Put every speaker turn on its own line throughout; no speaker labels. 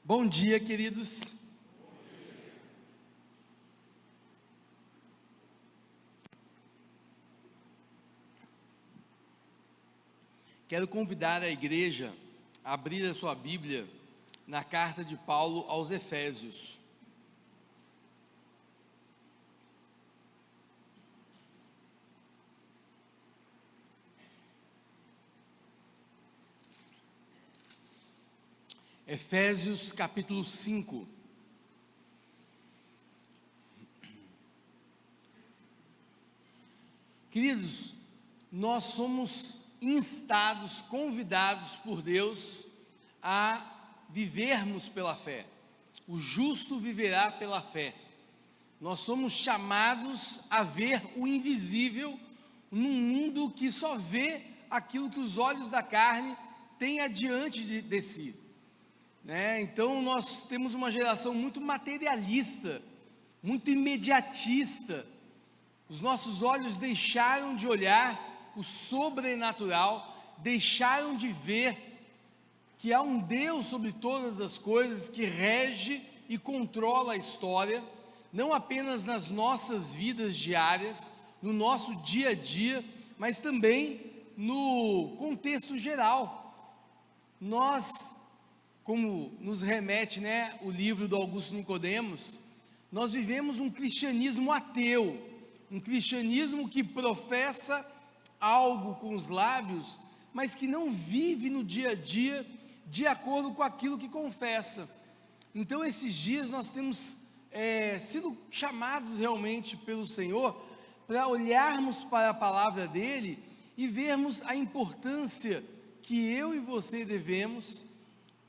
Bom dia, queridos. Quero convidar a igreja a abrir a sua Bíblia na carta de Paulo aos Efésios. Efésios capítulo 5. Queridos, nós somos instados, convidados por Deus a vivermos pela fé. O justo viverá pela fé. Nós somos chamados a ver o invisível num mundo que só vê aquilo que os olhos da carne têm adiante de si. Então nós temos uma geração muito materialista, muito imediatista. Os nossos olhos deixaram de olhar o sobrenatural, deixaram de ver que há um Deus sobre todas as coisas que rege e controla a história, não apenas nas nossas vidas diárias, no nosso dia a dia, mas também no contexto geral. Nós, como nos remete, o livro do Augusto Nicodemos, nós vivemos um cristianismo ateu, um cristianismo que professa algo com os lábios, mas que não vive no dia a dia de acordo com aquilo que confessa. Então esses dias nós temos sido chamados realmente pelo Senhor para olharmos para a palavra dele e vermos a importância que eu e você devemos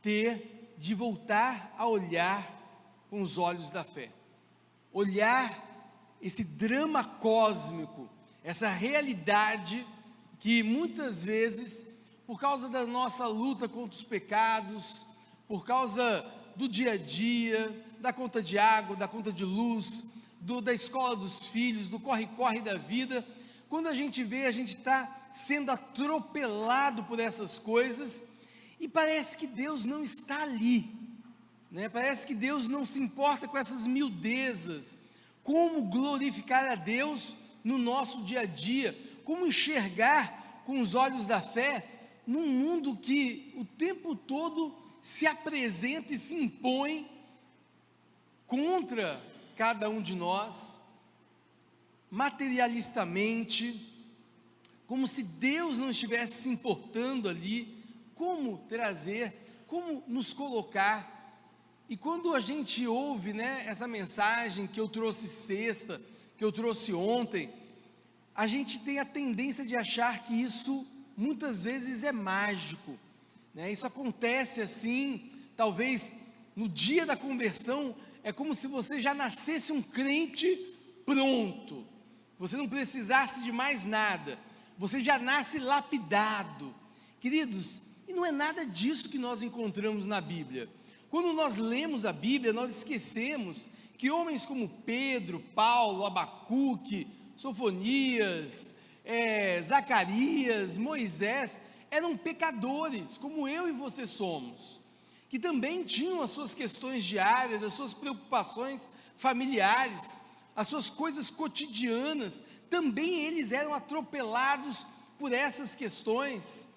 ter de voltar a olhar com os olhos da fé, olhar esse drama cósmico, essa realidade que muitas vezes, por causa da nossa luta contra os pecados, por causa do dia a dia, da conta de água, da conta de luz, da escola dos filhos, do corre-corre da vida, quando a gente vê, a gente está sendo atropelado por essas coisas, e parece que Deus não está ali, parece que Deus não se importa com essas miudezas. Como glorificar a Deus no nosso dia a dia? Como enxergar com os olhos da fé num mundo que o tempo todo se apresenta e se impõe contra cada um de nós, materialistamente, como se Deus não estivesse se importando ali? Como trazer, como nos colocar? E quando a gente ouve, essa mensagem que eu trouxe sexta, que eu trouxe ontem, a gente tem a tendência de achar que isso muitas vezes é mágico, Isso acontece assim, talvez no dia da conversão, é como se você já nascesse um crente pronto, você não precisasse de mais nada, você já nasce lapidado. Queridos, e não é nada disso que nós encontramos na Bíblia. Quando nós lemos a Bíblia, nós esquecemos que homens como Pedro, Paulo, Abacuque, Sofonias, Zacarias, Moisés, eram pecadores, como eu e você somos, que também tinham as suas questões diárias, as suas preocupações familiares, as suas coisas cotidianas, também eles eram atropelados por essas questões.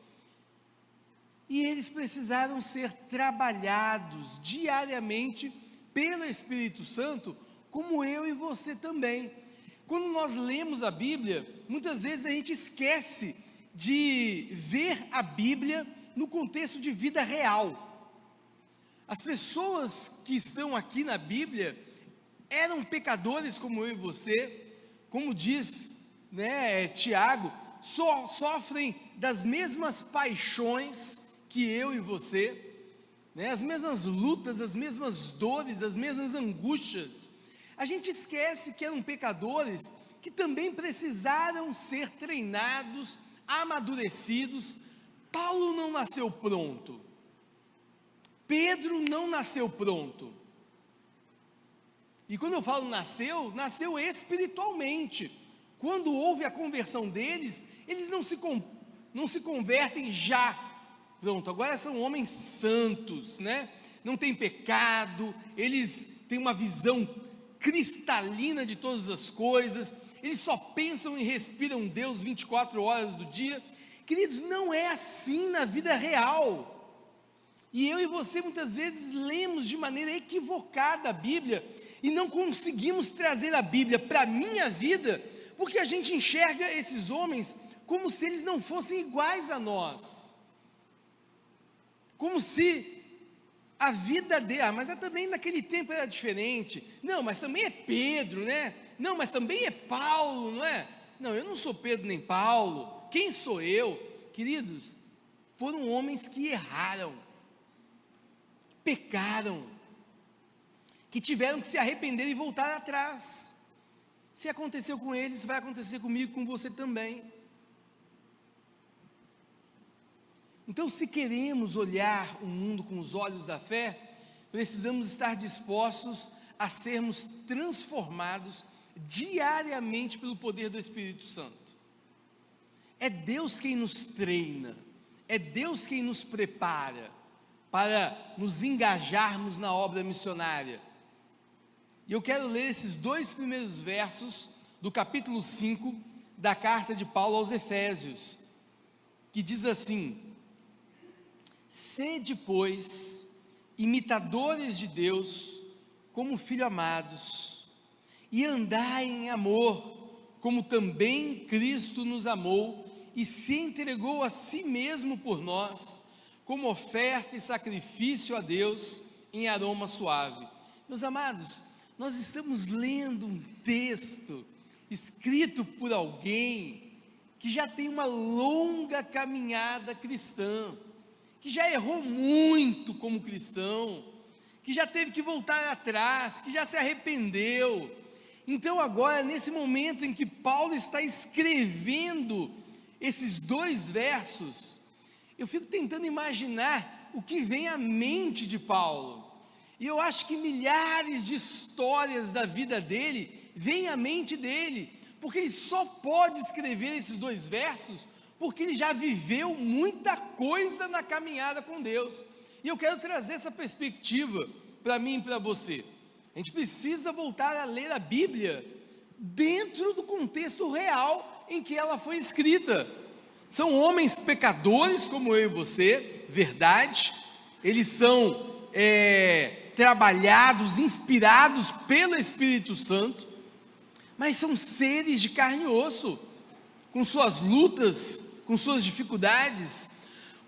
E eles precisaram ser trabalhados diariamente pelo Espírito Santo, como eu e você também. Quando nós lemos a Bíblia, muitas vezes a gente esquece de ver a Bíblia no contexto de vida real. As pessoas que estão aqui na Bíblia eram pecadores como eu e você, como diz Tiago, sofrem das mesmas paixões que eu e você, as mesmas lutas, as mesmas dores, as mesmas angústias. A gente esquece que eram pecadores que também precisaram ser treinados, amadurecidos. Paulo não nasceu pronto, Pedro não nasceu pronto, e quando eu falo nasceu espiritualmente. Quando houve a conversão deles, eles não se convertem já, pronto, agora são homens santos, não têm pecado, eles têm uma visão cristalina de todas as coisas, eles só pensam e respiram Deus 24 horas do dia. Queridos, não é assim na vida real. E eu e você muitas vezes lemos de maneira equivocada a Bíblia e não conseguimos trazer a Bíblia para a minha vida, porque a gente enxerga esses homens como se eles não fossem iguais a nós, como se a vida dele, mas também naquele tempo era diferente, não, mas também é Pedro, né? Não, mas também é Paulo, não é? Não, eu não sou Pedro nem Paulo, quem sou eu? Queridos, foram homens que erraram, pecaram, que tiveram que se arrepender e voltar atrás. Se aconteceu com eles, vai acontecer comigo, com você também. Então, se queremos olhar o mundo com os olhos da fé, precisamos estar dispostos a sermos transformados diariamente pelo poder do Espírito Santo. É Deus quem nos treina, é Deus quem nos prepara para nos engajarmos na obra missionária. E eu quero ler esses 2 primeiros versos do capítulo 5 da carta de Paulo aos Efésios, que diz assim: sede, pois, imitadores de Deus, como filhos amados, e andai em amor, como também Cristo nos amou, e se entregou a si mesmo por nós, como oferta e sacrifício a Deus, em aroma suave. Meus amados, nós estamos lendo um texto, escrito por alguém, que já tem uma longa caminhada cristã, que já errou muito como cristão, que já teve que voltar atrás, que já se arrependeu. Então agora, nesse momento em que Paulo está escrevendo esses 2 versos, eu fico tentando imaginar o que vem à mente de Paulo, e eu acho que milhares de histórias da vida dele vêm à mente dele, porque ele só pode escrever esses 2 versos, porque ele já viveu muita coisa na caminhada com Deus. E eu quero trazer essa perspectiva para mim e para você. A gente precisa voltar a ler a Bíblia dentro do contexto real em que ela foi escrita. São homens pecadores como eu e você, verdade. Eles são trabalhados, inspirados pelo Espírito Santo, mas são seres de carne e osso, com suas lutas, com suas dificuldades,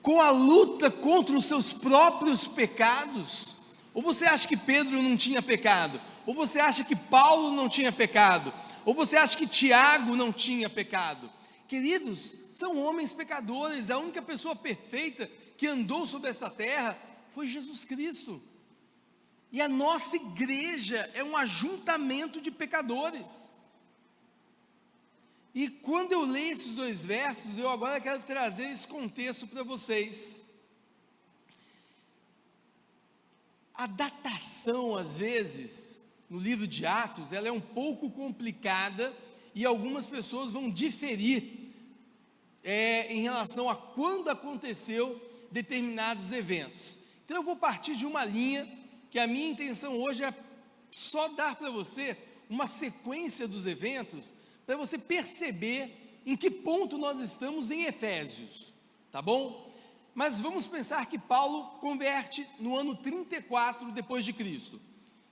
com a luta contra os seus próprios pecados. Ou você acha que Pedro não tinha pecado? Ou você acha que Paulo não tinha pecado? Ou você acha que Tiago não tinha pecado? Queridos, são homens pecadores. A única pessoa perfeita que andou sobre essa terra foi Jesus Cristo. E a nossa igreja é um ajuntamento de pecadores. E quando eu leio esses 2 versos, eu agora quero trazer esse contexto para vocês. A datação, às vezes, no livro de Atos, ela é um pouco complicada, e algumas pessoas vão diferir em relação a quando aconteceu determinados eventos. Então eu vou partir de uma linha, que a minha intenção hoje é só dar para você uma sequência dos eventos, para você perceber em que ponto nós estamos em Efésios, tá bom? Mas vamos pensar que Paulo converte no ano 34 depois de Cristo.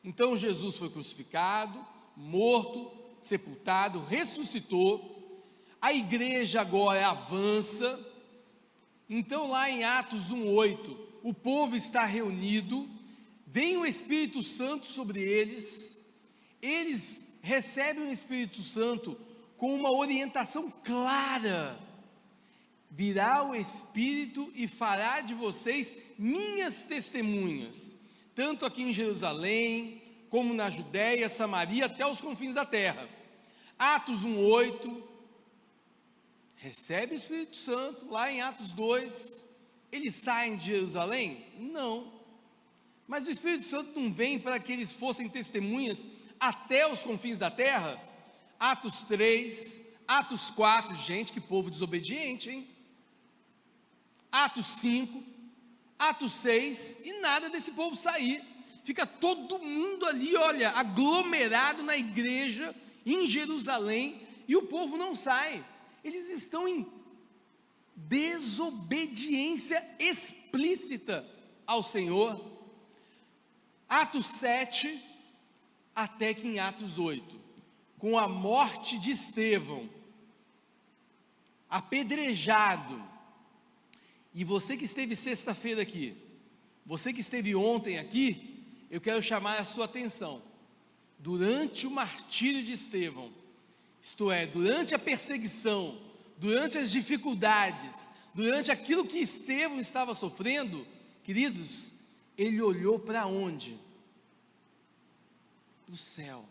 Então Jesus foi crucificado, morto, sepultado, ressuscitou, a igreja agora avança. Então lá em Atos 1:8, o povo está reunido, vem o Espírito Santo sobre eles recebem o Espírito Santo com uma orientação clara: virá o Espírito e fará de vocês minhas testemunhas, tanto aqui em Jerusalém, como na Judéia, Samaria, até os confins da terra. Atos 1:8, recebe o Espírito Santo. Lá em Atos 2, eles saem de Jerusalém? Não, mas o Espírito Santo não vem para que eles fossem testemunhas até os confins da terra? Atos 3, Atos 4, gente, que povo desobediente, hein? Atos 5, Atos 6, e nada desse povo sair. Fica todo mundo ali, olha, aglomerado na igreja, em Jerusalém, e o povo não sai. Eles estão em desobediência explícita ao Senhor. Atos 7, até que em Atos 8, com a morte de Estevão, apedrejado. E você que esteve sexta-feira aqui, você que esteve ontem aqui, eu quero chamar a sua atenção. Durante o martírio de Estevão, isto é, durante a perseguição, durante as dificuldades, durante aquilo que Estevão estava sofrendo, queridos, ele olhou para onde? Para o céu.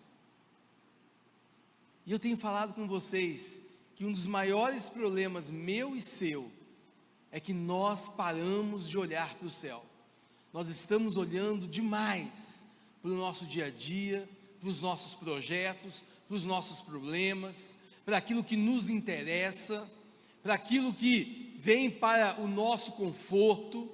E eu tenho falado com vocês que um dos maiores problemas meu e seu é que nós paramos de olhar para o céu. Nós estamos olhando demais para o nosso dia a dia, para os nossos projetos, para os nossos problemas, para aquilo que nos interessa, para aquilo que vem para o nosso conforto,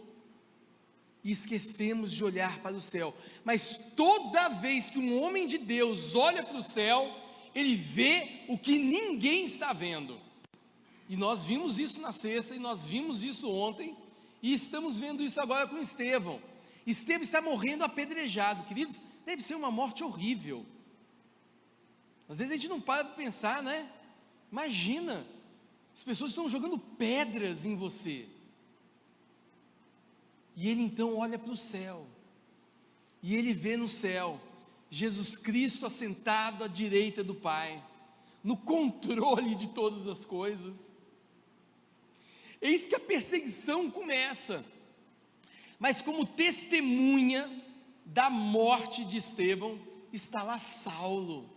e esquecemos de olhar para o céu. Mas toda vez que um homem de Deus olha para o céu, ele vê o que ninguém está vendo. E nós vimos isso na sexta, e nós vimos isso ontem, e estamos vendo isso agora com Estevão. Estevão está morrendo apedrejado, queridos, deve ser uma morte horrível. Às vezes a gente não para para pensar, né? Imagina, as pessoas estão jogando pedras em você. E ele então olha para o céu, e ele vê no céu Jesus Cristo assentado à direita do Pai, no controle de todas as coisas. Eis que a perseguição começa, mas como testemunha da morte de Estevão, está lá Saulo.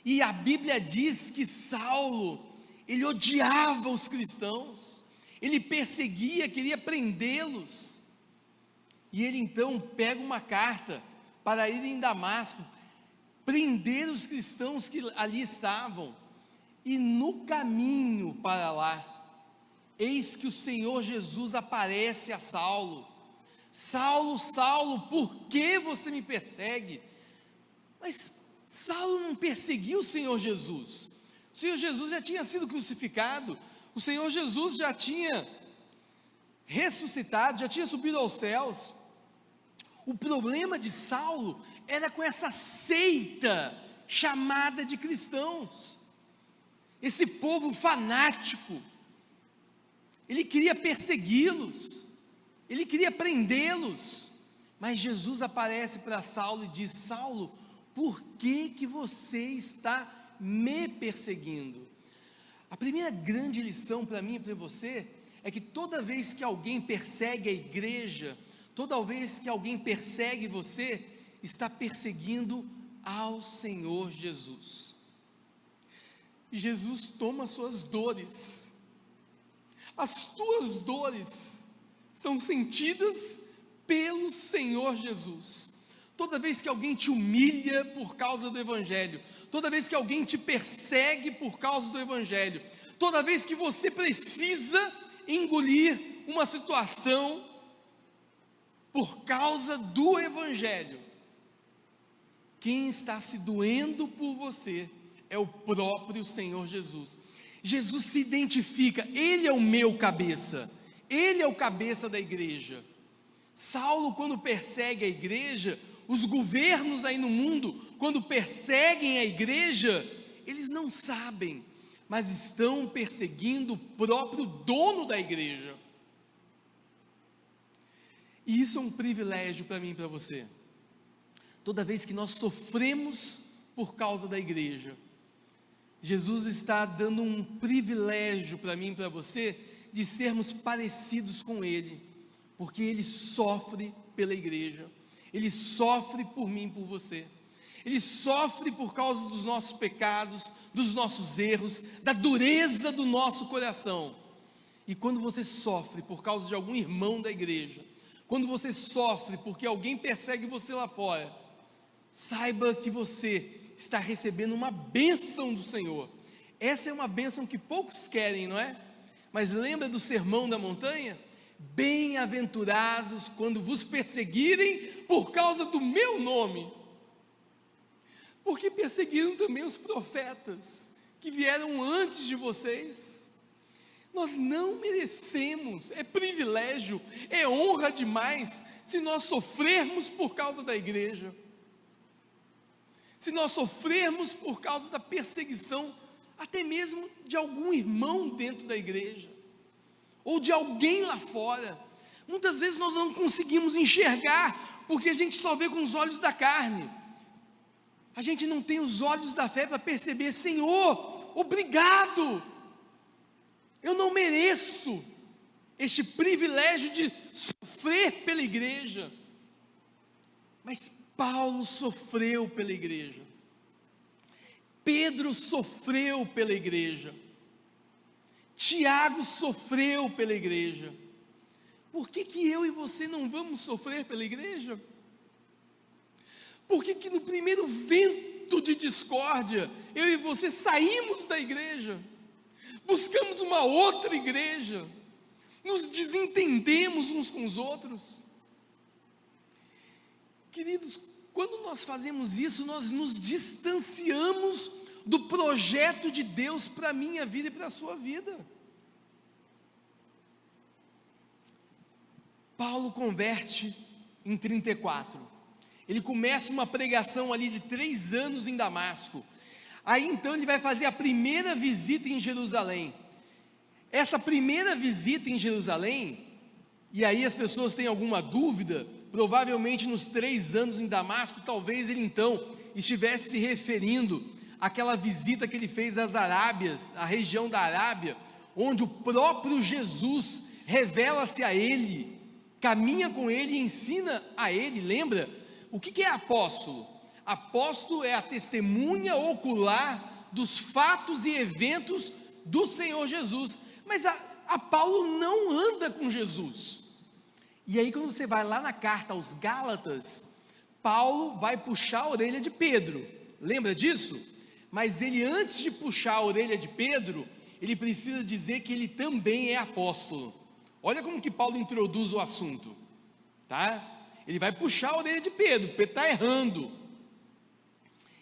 E a Bíblia diz que Saulo, ele odiava os cristãos, ele perseguia, queria prendê-los. E ele então pega uma carta para ir em Damasco, prender os cristãos que ali estavam. E no caminho para lá, eis que o Senhor Jesus aparece a Saulo. Saulo, Saulo, por que você me persegue? Mas Saulo não perseguiu o Senhor Jesus. O Senhor Jesus já tinha sido crucificado, o Senhor Jesus já tinha ressuscitado, já tinha subido aos céus. O problema de Saulo era com essa seita chamada de cristãos, esse povo fanático. Ele queria persegui-los, ele queria prendê-los, mas Jesus aparece para Saulo e diz: Saulo, por que você está me perseguindo? A primeira grande lição para mim e para você é que toda vez que alguém persegue a igreja, toda vez que alguém persegue você, está perseguindo ao Senhor Jesus. E Jesus toma as suas dores. As tuas dores são sentidas pelo Senhor Jesus. Toda vez que alguém te humilha por causa do Evangelho, toda vez que alguém te persegue por causa do Evangelho, toda vez que você precisa engolir uma situação por causa do Evangelho, quem está se doendo por você é o próprio Senhor Jesus. Jesus se identifica, Ele é o meu cabeça, Ele é o cabeça da igreja. Saulo, quando persegue a igreja, os governos aí no mundo, quando perseguem a igreja, eles não sabem, mas estão perseguindo o próprio dono da igreja. E isso é um privilégio para mim e para você. Toda vez que nós sofremos por causa da igreja, Jesus está dando um privilégio para mim e para você, de sermos parecidos com Ele, porque Ele sofre pela igreja, Ele sofre por mim e por você, Ele sofre por causa dos nossos pecados, dos nossos erros, da dureza do nosso coração. E quando você sofre por causa de algum irmão da igreja, quando você sofre porque alguém persegue você lá fora, saiba que você está recebendo uma bênção do Senhor. Essa é uma bênção que poucos querem, não é? Mas lembra do sermão da montanha? Bem-aventurados quando vos perseguirem por causa do meu nome, porque perseguiram também os profetas que vieram antes de vocês. Nós não merecemos, é privilégio, é honra demais se nós sofrermos por causa da igreja, se nós sofrermos por causa da perseguição, até mesmo de algum irmão dentro da igreja, ou de alguém lá fora. Muitas vezes nós não conseguimos enxergar, porque a gente só vê com os olhos da carne, a gente não tem os olhos da fé para perceber: Senhor, obrigado, eu não mereço este privilégio de sofrer pela igreja, mas Paulo sofreu pela igreja, Pedro sofreu pela igreja, Tiago sofreu pela igreja. Por que eu e você não vamos sofrer pela igreja? Por que no primeiro vento de discórdia, eu e você saímos da igreja, buscamos uma outra igreja, nos desentendemos uns com os outros? Queridos, quando nós fazemos isso, nós nos distanciamos do projeto de Deus para a minha vida e para a sua vida. Paulo converte em 34, ele começa uma pregação ali de 3 anos em Damasco. Aí então ele vai fazer a primeira visita em Jerusalém. Essa primeira visita em Jerusalém, e aí as pessoas têm alguma dúvida, provavelmente nos 3 anos em Damasco, talvez ele então estivesse se referindo àquela visita que ele fez às Arábias, à região da Arábia, onde o próprio Jesus revela-se a ele, caminha com ele e ensina a ele. Lembra? O que é apóstolo? Apóstolo é a testemunha ocular dos fatos e eventos do Senhor Jesus. Mas a Paulo não anda com Jesus. E aí quando você vai lá na carta aos Gálatas, Paulo vai puxar a orelha de Pedro. Lembra disso? Mas ele, antes de puxar a orelha de Pedro, ele precisa dizer que ele também é apóstolo. Olha como que Paulo introduz o assunto, tá? Ele vai puxar a orelha de Pedro, Pedro está errando.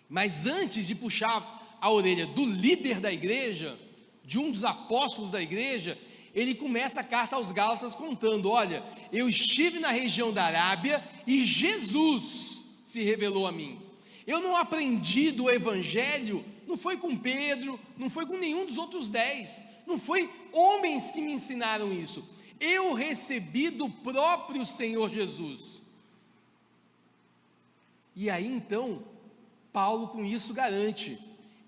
Mas antes de puxar a orelha do líder da igreja, de um dos apóstolos da igreja, ele começa a carta aos Gálatas contando: olha, eu estive na região da Arábia e Jesus se revelou a mim. Eu não aprendi do evangelho, não foi com Pedro, não foi com nenhum dos outros 10, não foi homens que me ensinaram isso, eu recebi do próprio Senhor Jesus. E aí então, Paulo com isso garante: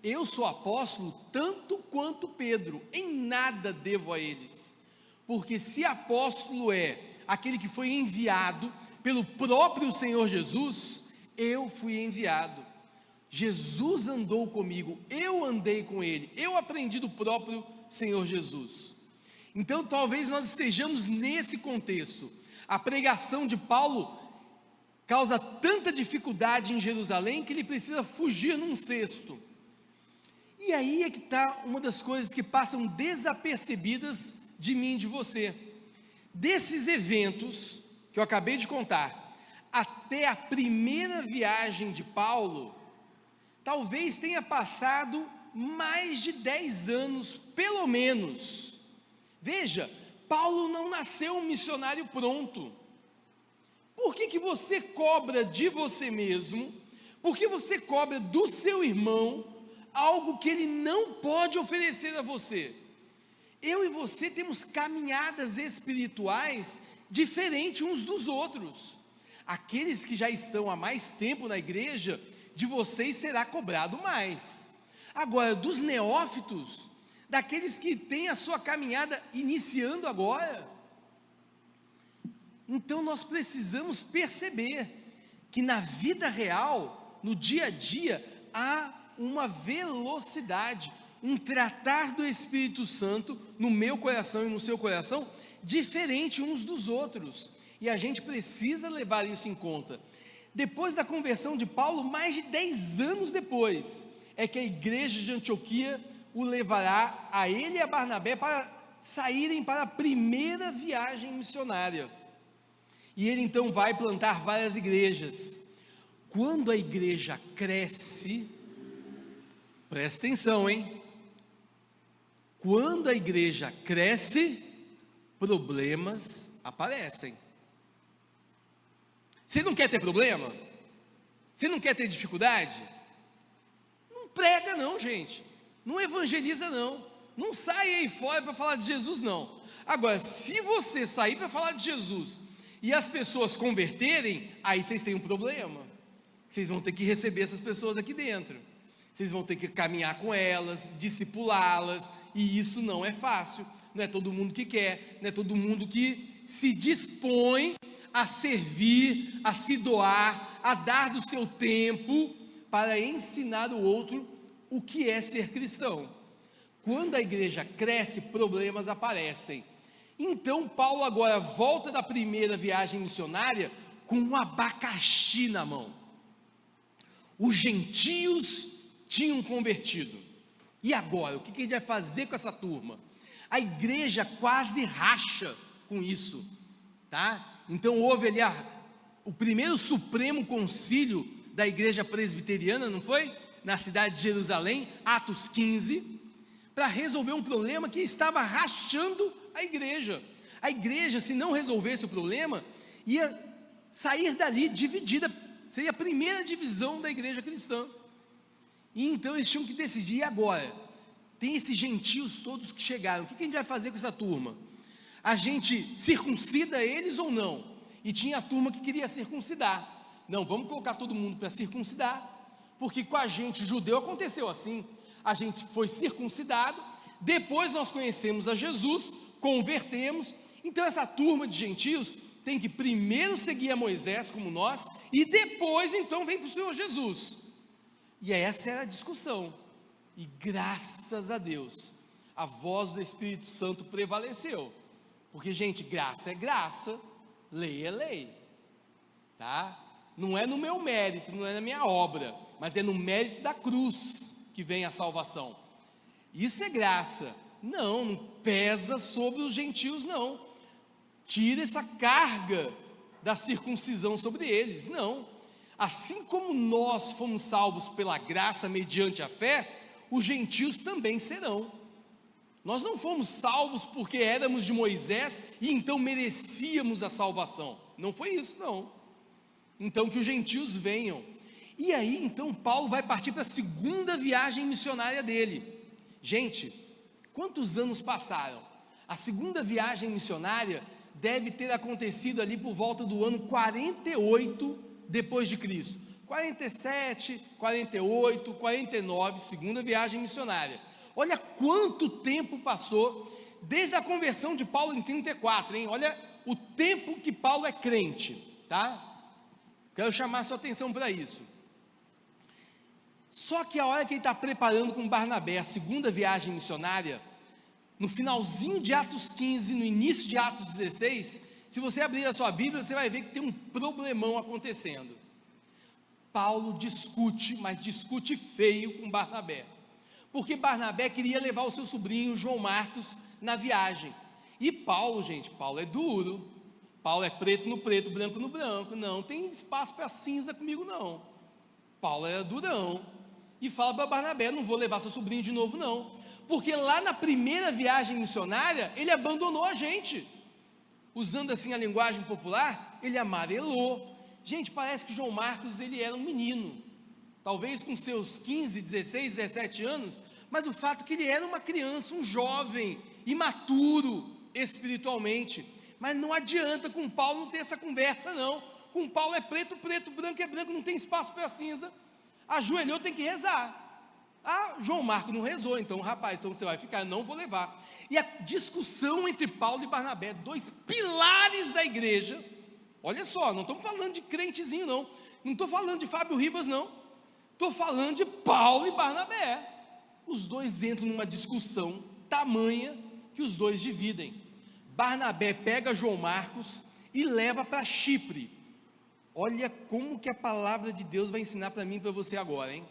eu sou apóstolo tanto quanto Pedro, em nada devo a eles, porque se apóstolo é aquele que foi enviado pelo próprio Senhor Jesus, eu fui enviado, Jesus andou comigo, eu andei com ele, eu aprendi do próprio Senhor Jesus. Então talvez nós estejamos nesse contexto. A pregação de Paulo causa tanta dificuldade em Jerusalém que ele precisa fugir num cesto. E aí é que está uma das coisas que passam desapercebidas de mim e de você. Desses eventos que eu acabei de contar, até a primeira viagem de Paulo, talvez tenha passado mais de 10 anos, pelo menos. Veja, Paulo não nasceu um missionário pronto. Por que você cobra de você mesmo? Por que você cobra do seu irmão algo que ele não pode oferecer a você? Eu e você temos caminhadas espirituais diferentes uns dos outros. Aqueles que já estão há mais tempo na igreja, de vocês será cobrado mais. Agora, dos neófitos, daqueles que têm a sua caminhada iniciando agora, então nós precisamos perceber que na vida real, no dia a dia, há uma velocidade, um tratar do Espírito Santo no meu coração e no seu coração, diferente uns dos outros, e a gente precisa levar isso em conta. Depois da conversão de Paulo, mais de 10 anos depois, é que a igreja de Antioquia o levará a ele e a Barnabé para saírem para a primeira viagem missionária. E ele então vai plantar várias igrejas. Quando a igreja cresce, presta atenção, hein? Quando a igreja cresce, problemas aparecem. Você não quer ter problema? Você não quer ter dificuldade? Não prega não, gente. Não evangeliza não. Não sai aí fora para falar de Jesus não. Agora, se você sair para falar de Jesus e as pessoas converterem, aí vocês têm um problema. Vocês vão ter que receber essas pessoas aqui dentro. Vocês vão ter que caminhar com elas, discipulá-las, e isso não é fácil. Não é todo mundo que quer, não é todo mundo que se dispõe a servir, a se doar, a dar do seu tempo para ensinar o outro o que é ser cristão. Quando a igreja cresce, problemas aparecem. Então Paulo agora volta da primeira viagem missionária com um abacaxi na mão. Os gentios tinham convertido. E agora, o que a gente vai fazer com essa turma? A igreja quase racha com isso, tá? Então houve ali o primeiro supremo concílio da igreja presbiteriana, não foi? Na cidade de Jerusalém, Atos 15, para resolver um problema que estava rachando a igreja. A igreja, se não resolvesse o problema, ia sair dali dividida, seria a primeira divisão da igreja cristã. E então eles tinham que decidir, e agora? Tem esses gentios todos que chegaram, o que a gente vai fazer com essa turma? A gente circuncida eles ou não? E tinha a turma que queria circuncidar. Não, vamos colocar todo mundo para circuncidar, porque com a gente, judeu, aconteceu assim. A gente foi circuncidado, depois nós conhecemos a Jesus, convertemos. Então essa turma de gentios tem que primeiro seguir a Moisés como nós, e depois então vem para o Senhor Jesus. E essa era a discussão, e graças a Deus, a voz do Espírito Santo prevaleceu, porque gente, graça é graça, lei é lei, tá? Não é no meu mérito, não é na minha obra, mas é no mérito da cruz que vem a salvação. Isso é graça. Não pesa sobre os gentios não, tira essa carga da circuncisão sobre eles, não. Assim como nós fomos salvos pela graça mediante a fé, os gentios também serão. Nós não fomos salvos porque éramos de Moisés e então merecíamos a salvação, não foi isso não. Então que os gentios venham. E aí então Paulo vai partir para a segunda viagem missionária dele. Gente, quantos anos passaram? A segunda viagem missionária deve ter acontecido ali por volta do ano 48 depois de Cristo, 47, 48, 49, segunda viagem missionária. Olha quanto tempo passou desde a conversão de Paulo em 34, hein? Olha o tempo que Paulo é crente, tá? Quero chamar sua atenção para isso. Só que a hora que ele está preparando com Barnabé a segunda viagem missionária, no finalzinho de Atos 15, no início de Atos 16, se você abrir a sua Bíblia, você vai ver que tem um problemão acontecendo. Paulo discute, mas discute feio com Barnabé, porque Barnabé queria levar o seu sobrinho João Marcos na viagem, e Paulo, gente, Paulo é duro, Paulo é preto no preto, branco no branco, não tem espaço para cinza comigo não. Paulo era durão, e fala para Barnabé, não vou levar seu sobrinho de novo não, porque lá na primeira viagem missionária, ele abandonou a gente, usando assim a linguagem popular, ele amarelou. Gente, parece que João Marcos, ele era um menino, talvez com seus 15, 16, 17 anos, mas o fato é que ele era uma criança, um jovem, imaturo espiritualmente, mas não adianta com Paulo não ter essa conversa não, com Paulo é preto, preto, branco é branco, não tem espaço para cinza, ajoelhou, tem que rezar. João Marcos não rezou, então rapaz, então você vai ficar, não vou levar. E a discussão entre Paulo e Barnabé, dois pilares da igreja, olha só, não estamos falando de crentezinho não estou falando de Fábio Ribas não, estou falando de Paulo e Barnabé, os dois entram numa discussão tamanha que os dois dividem. Barnabé pega João Marcos e leva para Chipre. Olha como que a palavra de Deus vai ensinar para mim e para você agora, hein?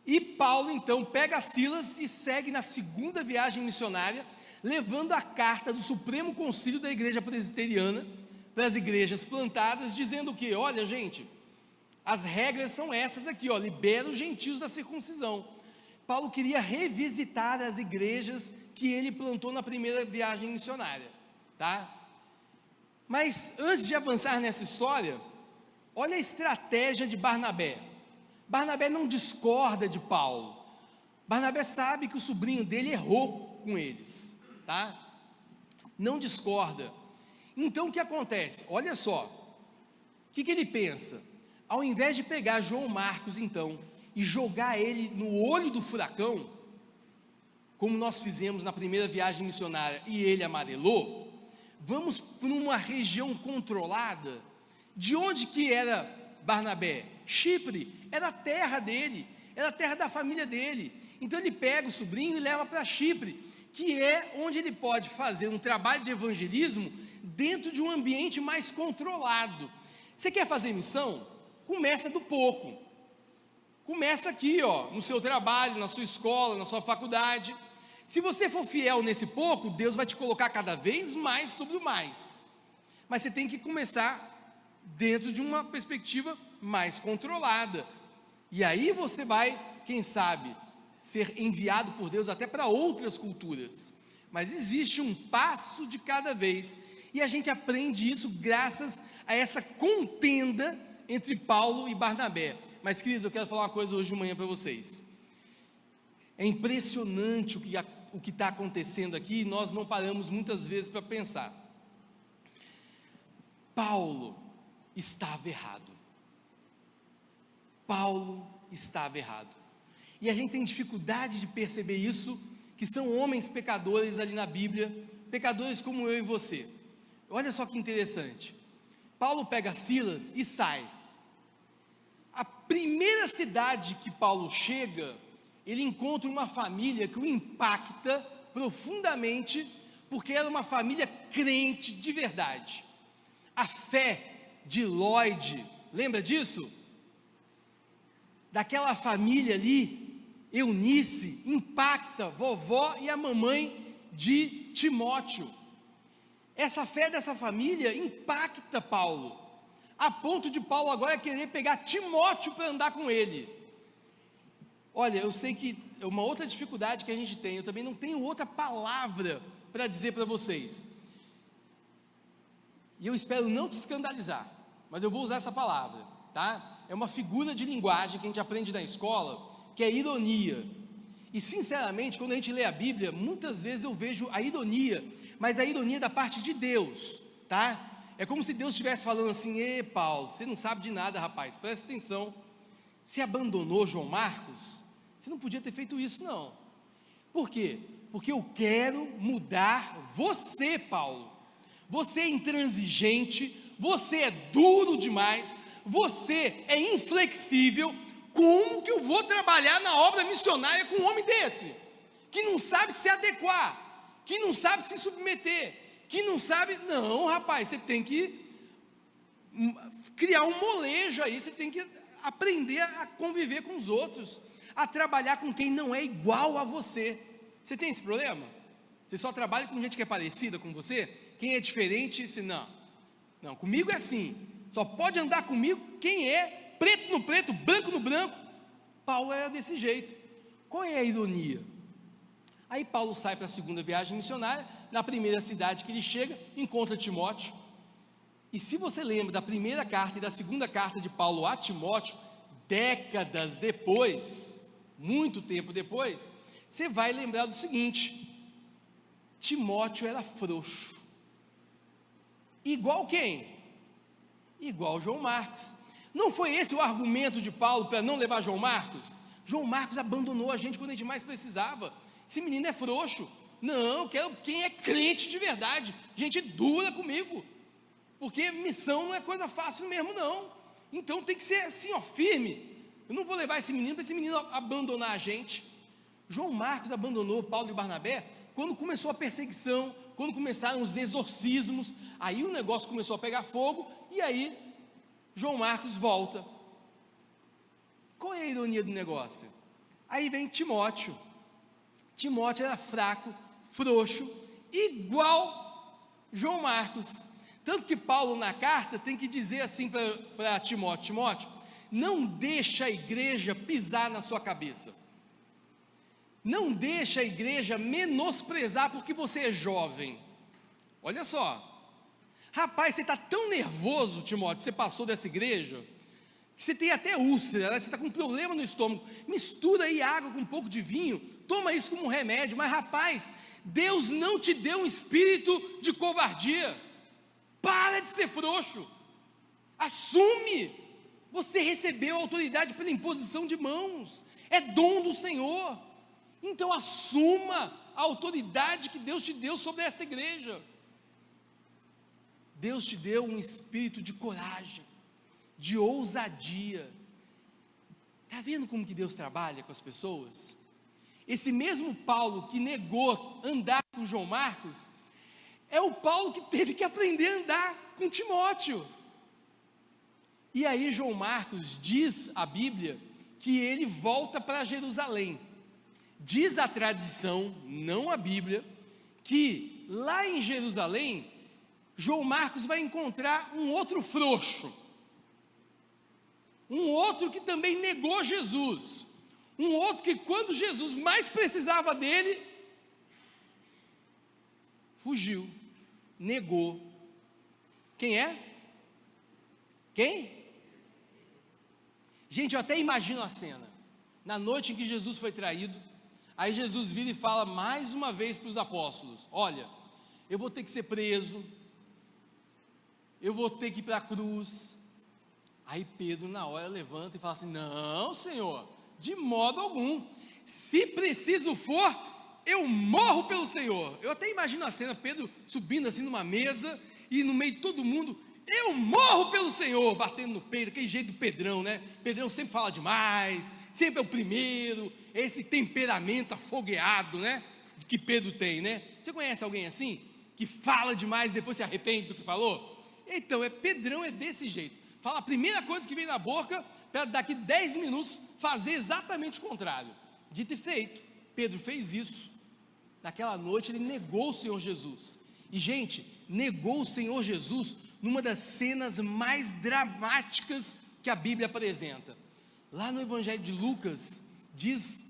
E Paulo então pega Silas e segue na segunda viagem missionária, levando a carta do Supremo Concílio da Igreja Presbiteriana para as igrejas plantadas, dizendo que, olha gente, as regras são essas aqui, ó, libera os gentios da circuncisão. Paulo queria revisitar as igrejas que ele plantou na primeira viagem missionária, tá? Mas antes de avançar nessa história, olha a estratégia de Barnabé. Barnabé não discorda de Paulo. Barnabé sabe que o sobrinho dele errou com eles, tá? Não discorda. Então o que acontece? Olha só, o que ele pensa? Ao invés de pegar João Marcos então, e jogar ele no olho do furacão, como nós fizemos na primeira viagem missionária, e ele amarelou, vamos para uma região controlada. De onde que era Barnabé? Chipre, era a terra dele, era a terra da família dele. Então ele pega o sobrinho e leva para Chipre, que é onde ele pode fazer um trabalho de evangelismo dentro de um ambiente mais controlado. Você quer fazer missão? Começa do pouco. Começa aqui, ó, no seu trabalho, na sua escola, na sua faculdade. Se você for fiel nesse pouco, Deus vai te colocar cada vez mais sobre o mais. Mas você tem que começar dentro de uma perspectiva mais controlada. E aí você vai, quem sabe, ser enviado por Deus até para outras culturas. Mas existe um passo de cada vez. E a gente aprende isso graças a essa contenda entre Paulo e Barnabé. Mas, queridos, eu quero falar uma coisa hoje de manhã para vocês. É impressionante o que está acontecendo aqui, e nós não paramos muitas vezes para pensar. Paulo estava errado. Paulo estava errado. E a gente tem dificuldade de perceber isso, que são homens pecadores ali na Bíblia, pecadores como eu e você. Olha só que interessante. Paulo pega Silas e sai. A primeira cidade que Paulo chega, ele encontra uma família que o impacta profundamente, porque era uma família crente de verdade. A fé de Lloyd, lembra disso? Daquela família ali, Eunice, impacta vovó e a mamãe de Timóteo. Essa fé dessa família impacta Paulo, a ponto de Paulo agora querer pegar Timóteo para andar com ele. Olha, eu sei que é uma outra dificuldade que a gente tem, eu também não tenho outra palavra para dizer para vocês, e eu espero não te escandalizar, mas eu vou usar essa palavra, tá? É uma figura de linguagem que a gente aprende na escola, que é ironia. E sinceramente, quando a gente lê a Bíblia, muitas vezes eu vejo a ironia, mas a ironia da parte de Deus, tá? É como se Deus estivesse falando assim: "Ê Paulo, você não sabe de nada, rapaz, presta atenção, você abandonou João Marcos, você não podia ter feito isso não. Por quê? Porque eu quero mudar você, Paulo. Você é intransigente, você é duro demais, você é inflexível. Como que eu vou trabalhar na obra missionária com um homem desse? Que não sabe se adequar, que não sabe se submeter, que não sabe... Não, rapaz, você tem que criar um molejo aí, você tem que aprender a conviver com os outros, a trabalhar com quem não é igual a você. Você tem esse problema? Você só trabalha com gente que é parecida com você? Quem é diferente, você não, comigo é assim, só pode andar comigo quem é preto no preto, branco no branco. Paulo era desse jeito. Qual é a ironia? Aí Paulo sai para a segunda viagem missionária. Na primeira cidade que ele chega, encontra Timóteo. E se você lembra da primeira carta e da segunda carta de Paulo a Timóteo, décadas depois, muito tempo depois, você vai lembrar do seguinte: Timóteo era frouxo. Igual quem? Igual João Marcos. Não foi esse o argumento de Paulo para não levar João Marcos? João Marcos abandonou a gente quando a gente mais precisava. Esse menino é frouxo. Não, eu quero quem é crente de verdade, gente dura comigo, porque missão não é coisa fácil mesmo não. Então tem que ser assim, ó, firme. Eu não vou levar esse menino para esse menino abandonar a gente. João Marcos abandonou Paulo e Barnabé quando começou a perseguição, quando começaram os exorcismos. Aí o negócio começou a pegar fogo, e aí João Marcos volta. Qual é a ironia do negócio? Aí vem Timóteo. Timóteo era fraco, frouxo, igual João Marcos. Tanto que Paulo na carta tem que dizer assim para Timóteo: Timóteo, não deixa a igreja pisar na sua cabeça, não deixa a igreja menosprezar porque você é jovem. Olha só, rapaz, você está tão nervoso, Timóteo, você passou dessa igreja, que você tem até úlcera, né? Você está com problema no estômago, mistura aí água com um pouco de vinho, toma isso como um remédio. Mas rapaz, Deus não te deu um espírito de covardia, para de ser frouxo, assume, você recebeu autoridade pela imposição de mãos, é dom do Senhor, então assuma a autoridade que Deus te deu sobre esta igreja. Deus te deu um espírito de coragem, de ousadia. Está vendo como que Deus trabalha com as pessoas? Esse mesmo Paulo que negou andar com João Marcos, é o Paulo que teve que aprender a andar com Timóteo. E aí João Marcos diz a Bíblia que ele volta para Jerusalém. Diz a tradição, não a Bíblia, que lá em Jerusalém, João Marcos vai encontrar um outro frouxo, um outro que também negou Jesus, um outro que quando Jesus mais precisava dele, fugiu, negou. Quem é? Quem? Gente, eu até imagino a cena, na noite em que Jesus foi traído, aí Jesus vira e fala mais uma vez para os apóstolos: olha, eu vou ter que ser preso, eu vou ter que ir para a cruz. Aí Pedro na hora levanta e fala assim: não, Senhor, de modo algum, se preciso for, eu morro pelo Senhor. Eu até imagino a cena, Pedro subindo assim numa mesa, e no meio de todo mundo: eu morro pelo Senhor, batendo no peito, aquele jeito do Pedrão, né? Pedrão sempre fala demais, sempre é o primeiro, esse temperamento afogueado, né? Que Pedro tem, né? Você conhece alguém assim? Que fala demais e depois se arrepende do que falou? Então, Pedrão é desse jeito, fala a primeira coisa que vem na boca, para daqui 10 minutos fazer exatamente o contrário. Dito e feito, Pedro fez isso. Naquela noite ele negou o Senhor Jesus, e gente, negou o Senhor Jesus numa das cenas mais dramáticas que a Bíblia apresenta. Lá no Evangelho de Lucas, diz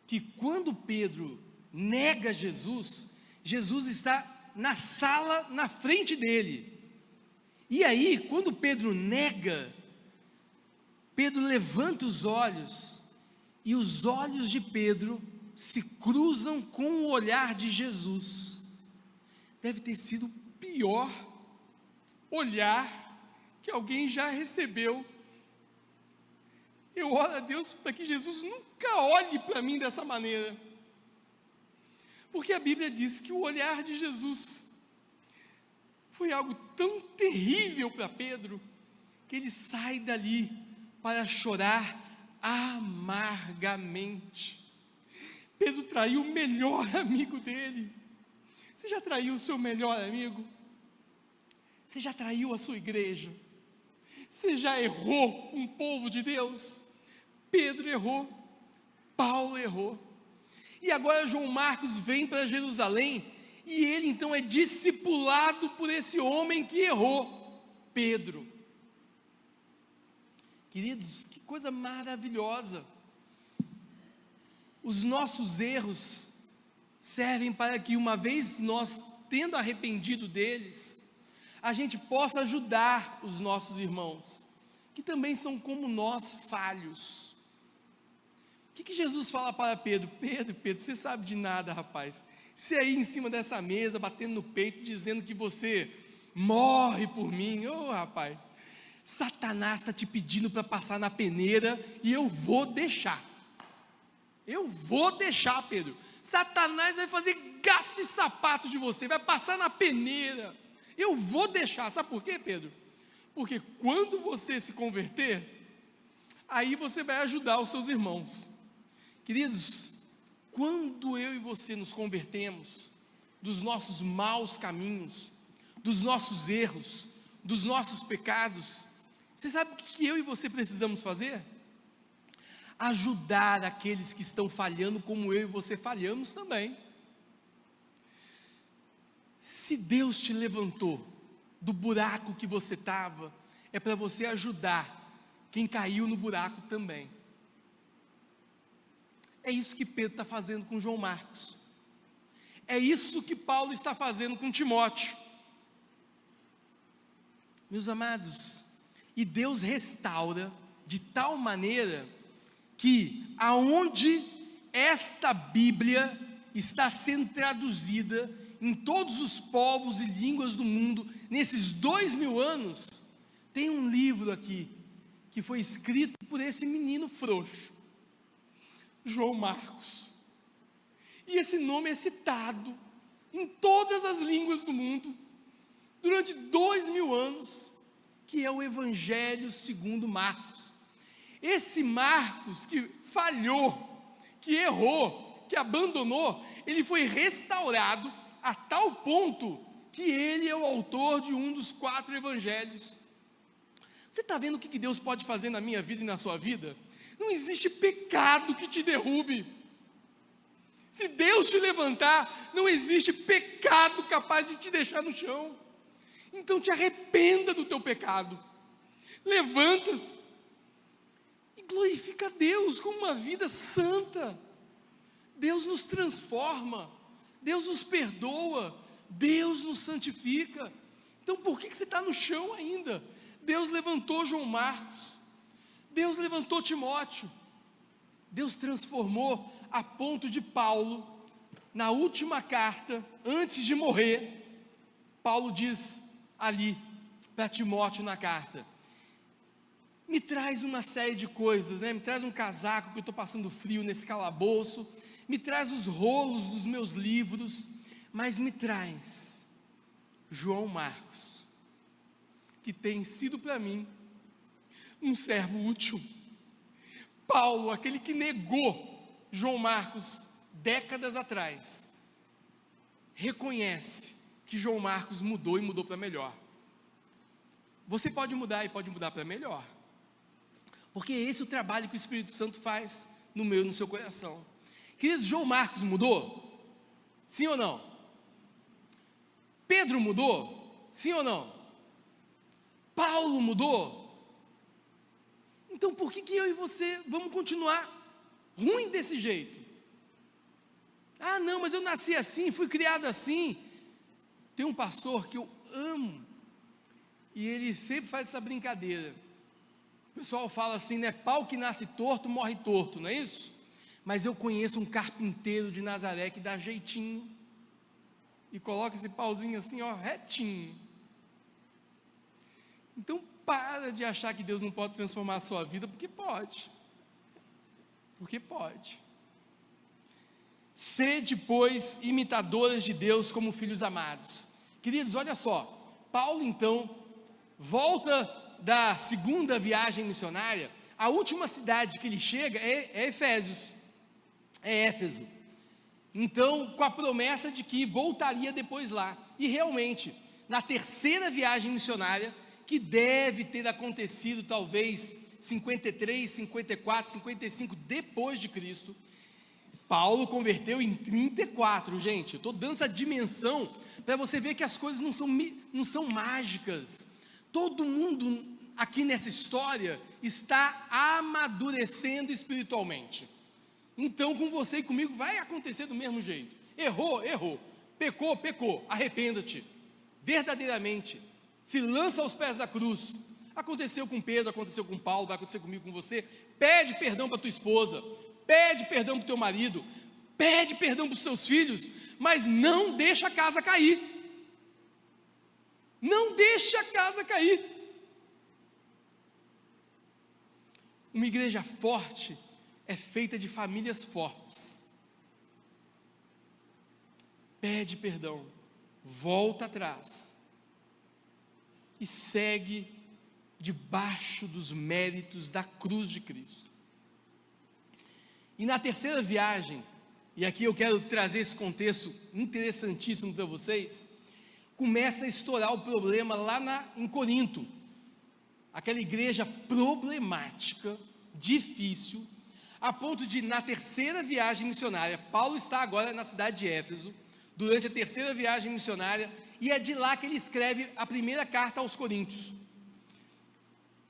que quando Pedro nega Jesus, Jesus está na sala na frente dele. E aí, quando Pedro nega, Pedro levanta os olhos, e os olhos de Pedro se cruzam com o olhar de Jesus. Deve ter sido o pior olhar que alguém já recebeu. Eu oro a Deus para que Jesus nunca olhe para mim dessa maneira, porque a Bíblia diz que o olhar de Jesus foi algo tão terrível para Pedro, que ele sai dali para chorar amargamente. Pedro traiu o melhor amigo dele. Você já traiu o seu melhor amigo? Você já traiu a sua igreja? Você já errou com o povo de Deus? Pedro errou, Paulo errou, e agora João Marcos vem para Jerusalém, e ele então é discipulado por esse homem que errou, Pedro. Queridos, que coisa maravilhosa. Os nossos erros servem para que, uma vez nós tendo arrependido deles, a gente possa ajudar os nossos irmãos, que também são como nós, falhos. O que Jesus fala para Pedro? Pedro, você sabe de nada, rapaz. Você aí em cima dessa mesa, batendo no peito, dizendo que você morre por mim. Ô, rapaz, Satanás está te pedindo para passar na peneira, e eu vou deixar. Eu vou deixar, Pedro. Satanás vai fazer gato e sapato de você, vai passar na peneira. Eu vou deixar. Sabe por quê, Pedro? Porque quando você se converter, aí você vai ajudar os seus irmãos. Queridos, quando eu e você nos convertemos dos nossos maus caminhos, dos nossos erros, dos nossos pecados, você sabe o que eu e você precisamos fazer? Ajudar aqueles que estão falhando como eu e você falhamos também. Se Deus te levantou do buraco que você estava, é para você ajudar quem caiu no buraco também. É isso que Pedro está fazendo com João Marcos. É isso que Paulo está fazendo com Timóteo. Meus amados, e Deus restaura de tal maneira que aonde esta Bíblia está sendo traduzida em todos os povos e línguas do mundo, nesses 2000 anos, tem um livro aqui, que foi escrito por esse menino frouxo, João Marcos, e esse nome é citado em todas as línguas do mundo, durante 2000 anos, que é o Evangelho segundo Marcos. Esse Marcos que falhou, que errou, que abandonou, ele foi restaurado a tal ponto que ele é o autor de um dos 4 evangelhos. Você está vendo o que Deus pode fazer na minha vida e na sua vida? Não existe pecado que te derrube. Se Deus te levantar, não existe pecado capaz de te deixar no chão. Então te arrependa do teu pecado, levanta-se e glorifica a Deus com uma vida santa. Deus nos transforma, Deus nos perdoa, Deus nos santifica. Então por que você está no chão ainda? Deus levantou João Marcos, Deus levantou Timóteo, Deus transformou a ponto de Paulo, na última carta, antes de morrer, Paulo diz ali para Timóteo na carta: me traz uma série de coisas, me traz um casaco que eu estou passando frio nesse calabouço, me traz os rolos dos meus livros, mas me traz João Marcos, que tem sido para mim um servo útil. Paulo, aquele que negou João Marcos décadas atrás, reconhece que João Marcos mudou e mudou para melhor. Você pode mudar e pode mudar para melhor, porque esse é o trabalho que o Espírito Santo faz no meu e no seu coração. Queridos, João Marcos mudou? Sim ou não? Pedro mudou? Sim ou não? Paulo mudou? Então por que eu e você vamos continuar ruim desse jeito? Ah não, mas eu nasci assim, fui criado assim. Tem um pastor que eu amo, e ele sempre faz essa brincadeira. O pessoal fala assim, pau que nasce torto, morre torto, não é isso? Mas eu conheço um carpinteiro de Nazaré que dá jeitinho, e coloca esse pauzinho assim, retinho. Então para de achar que Deus não pode transformar a sua vida, porque pode. Porque pode. Sede, pois, imitadoras de Deus como filhos amados. Queridos, olha só, Paulo então volta da segunda viagem missionária. A última cidade que ele chega é Efésios, é Éfeso. Então, com a promessa de que voltaria depois lá. E realmente, na terceira viagem missionária, que deve ter acontecido talvez 53, 54, 55 depois de Cristo, Paulo converteu em 34, gente. Eu estou dando essa dimensão para você ver que as coisas não são mágicas. Todo mundo aqui nessa história está amadurecendo espiritualmente. Então com você e comigo vai acontecer do mesmo jeito. Errou, pecou, arrependa-te, verdadeiramente, se lança aos pés da cruz. Aconteceu com Pedro, aconteceu com Paulo, vai acontecer comigo, com você. Pede perdão para tua esposa, pede perdão para o teu marido, pede perdão para os teus filhos, mas não deixa a casa cair. Não deixa a casa cair. Uma igreja forte é feita de famílias fortes. Pede perdão, volta atrás e segue debaixo dos méritos da cruz de Cristo. E na terceira viagem, e aqui eu quero trazer esse contexto interessantíssimo para vocês, começa a estourar o problema lá em Corinto, aquela igreja problemática, difícil, a ponto de, na terceira viagem missionária, Paulo está agora na cidade de Éfeso, durante a terceira viagem missionária, e é de lá que ele escreve a primeira carta aos Coríntios.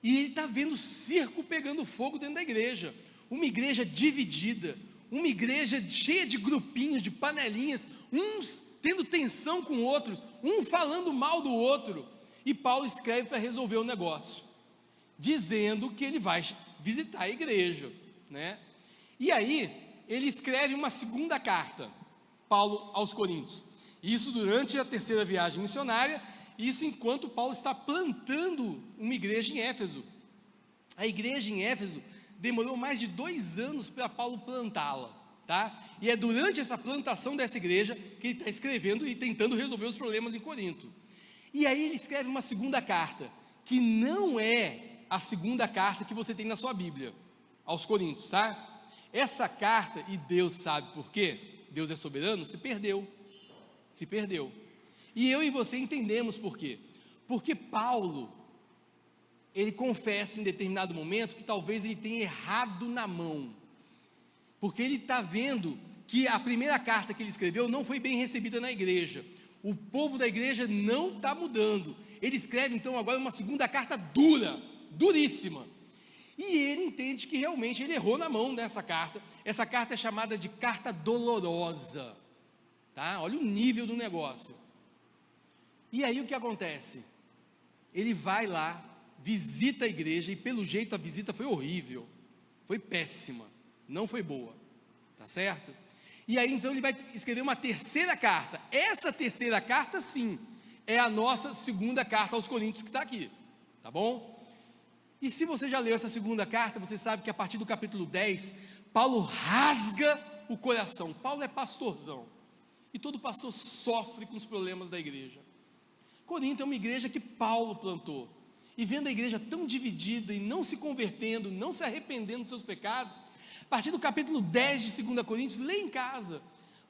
E ele está vendo o circo pegando fogo dentro da igreja, uma igreja dividida, uma igreja cheia de grupinhos, de panelinhas, uns tendo tensão com outros, um falando mal do outro, e Paulo escreve para resolver o negócio, dizendo que ele vai visitar a igreja, né? E aí, ele escreve uma segunda carta, Paulo aos Coríntios, isso durante a terceira viagem missionária, isso enquanto Paulo está plantando uma igreja em Éfeso. A igreja em Éfeso demorou mais de 2 anos para Paulo plantá-la, tá? E é durante essa plantação dessa igreja que ele está escrevendo e tentando resolver os problemas em Corinto. E aí ele escreve uma segunda carta, que não é a segunda carta que você tem na sua Bíblia, aos Coríntios, tá? Essa carta, e Deus sabe por quê, Deus é soberano, se perdeu. E eu e você entendemos por quê. Porque Paulo, ele confessa em determinado momento que talvez ele tenha errado na mão, porque ele está vendo que a primeira carta que ele escreveu não foi bem recebida na igreja, o povo da igreja não está mudando, ele escreve então agora uma segunda carta duríssima, e ele entende que realmente ele errou na mão nessa carta. Essa carta é chamada de carta dolorosa, tá? Olha o nível do negócio. E aí o que acontece? Ele vai lá, visita a igreja, e pelo jeito a visita foi horrível, foi péssima, não foi boa, tá certo? E aí então ele vai escrever uma terceira carta. Essa terceira carta sim, é a nossa segunda carta aos Coríntios que está aqui, tá bom? E se você já leu essa segunda carta, você sabe que a partir do capítulo 10, Paulo rasga o coração. Paulo é pastorzão, e todo pastor sofre com os problemas da igreja. Corinto é uma igreja que Paulo plantou, e vendo a igreja tão dividida, e não se convertendo, não se arrependendo dos seus pecados, a partir do capítulo 10 de 2 Coríntios, lê em casa,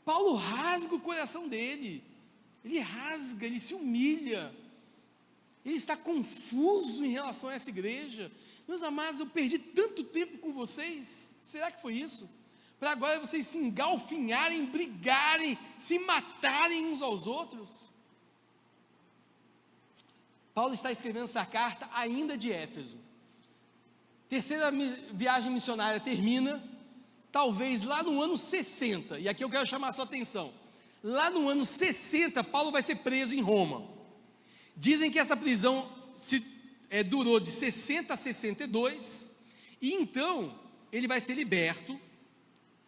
Paulo rasga o coração dele, ele rasga, ele se humilha, ele está confuso em relação a essa igreja. Meus amados, eu perdi tanto tempo com vocês, será que foi isso? Para agora vocês se engalfinharem, brigarem, se matarem uns aos outros? Paulo está escrevendo essa carta ainda de Éfeso. Terceira viagem missionária termina, talvez lá no ano 60, e aqui eu quero chamar a sua atenção. Lá no ano 60, Paulo vai ser preso em Roma. Dizem que essa prisão durou de 60 a 62, e então ele vai ser liberto,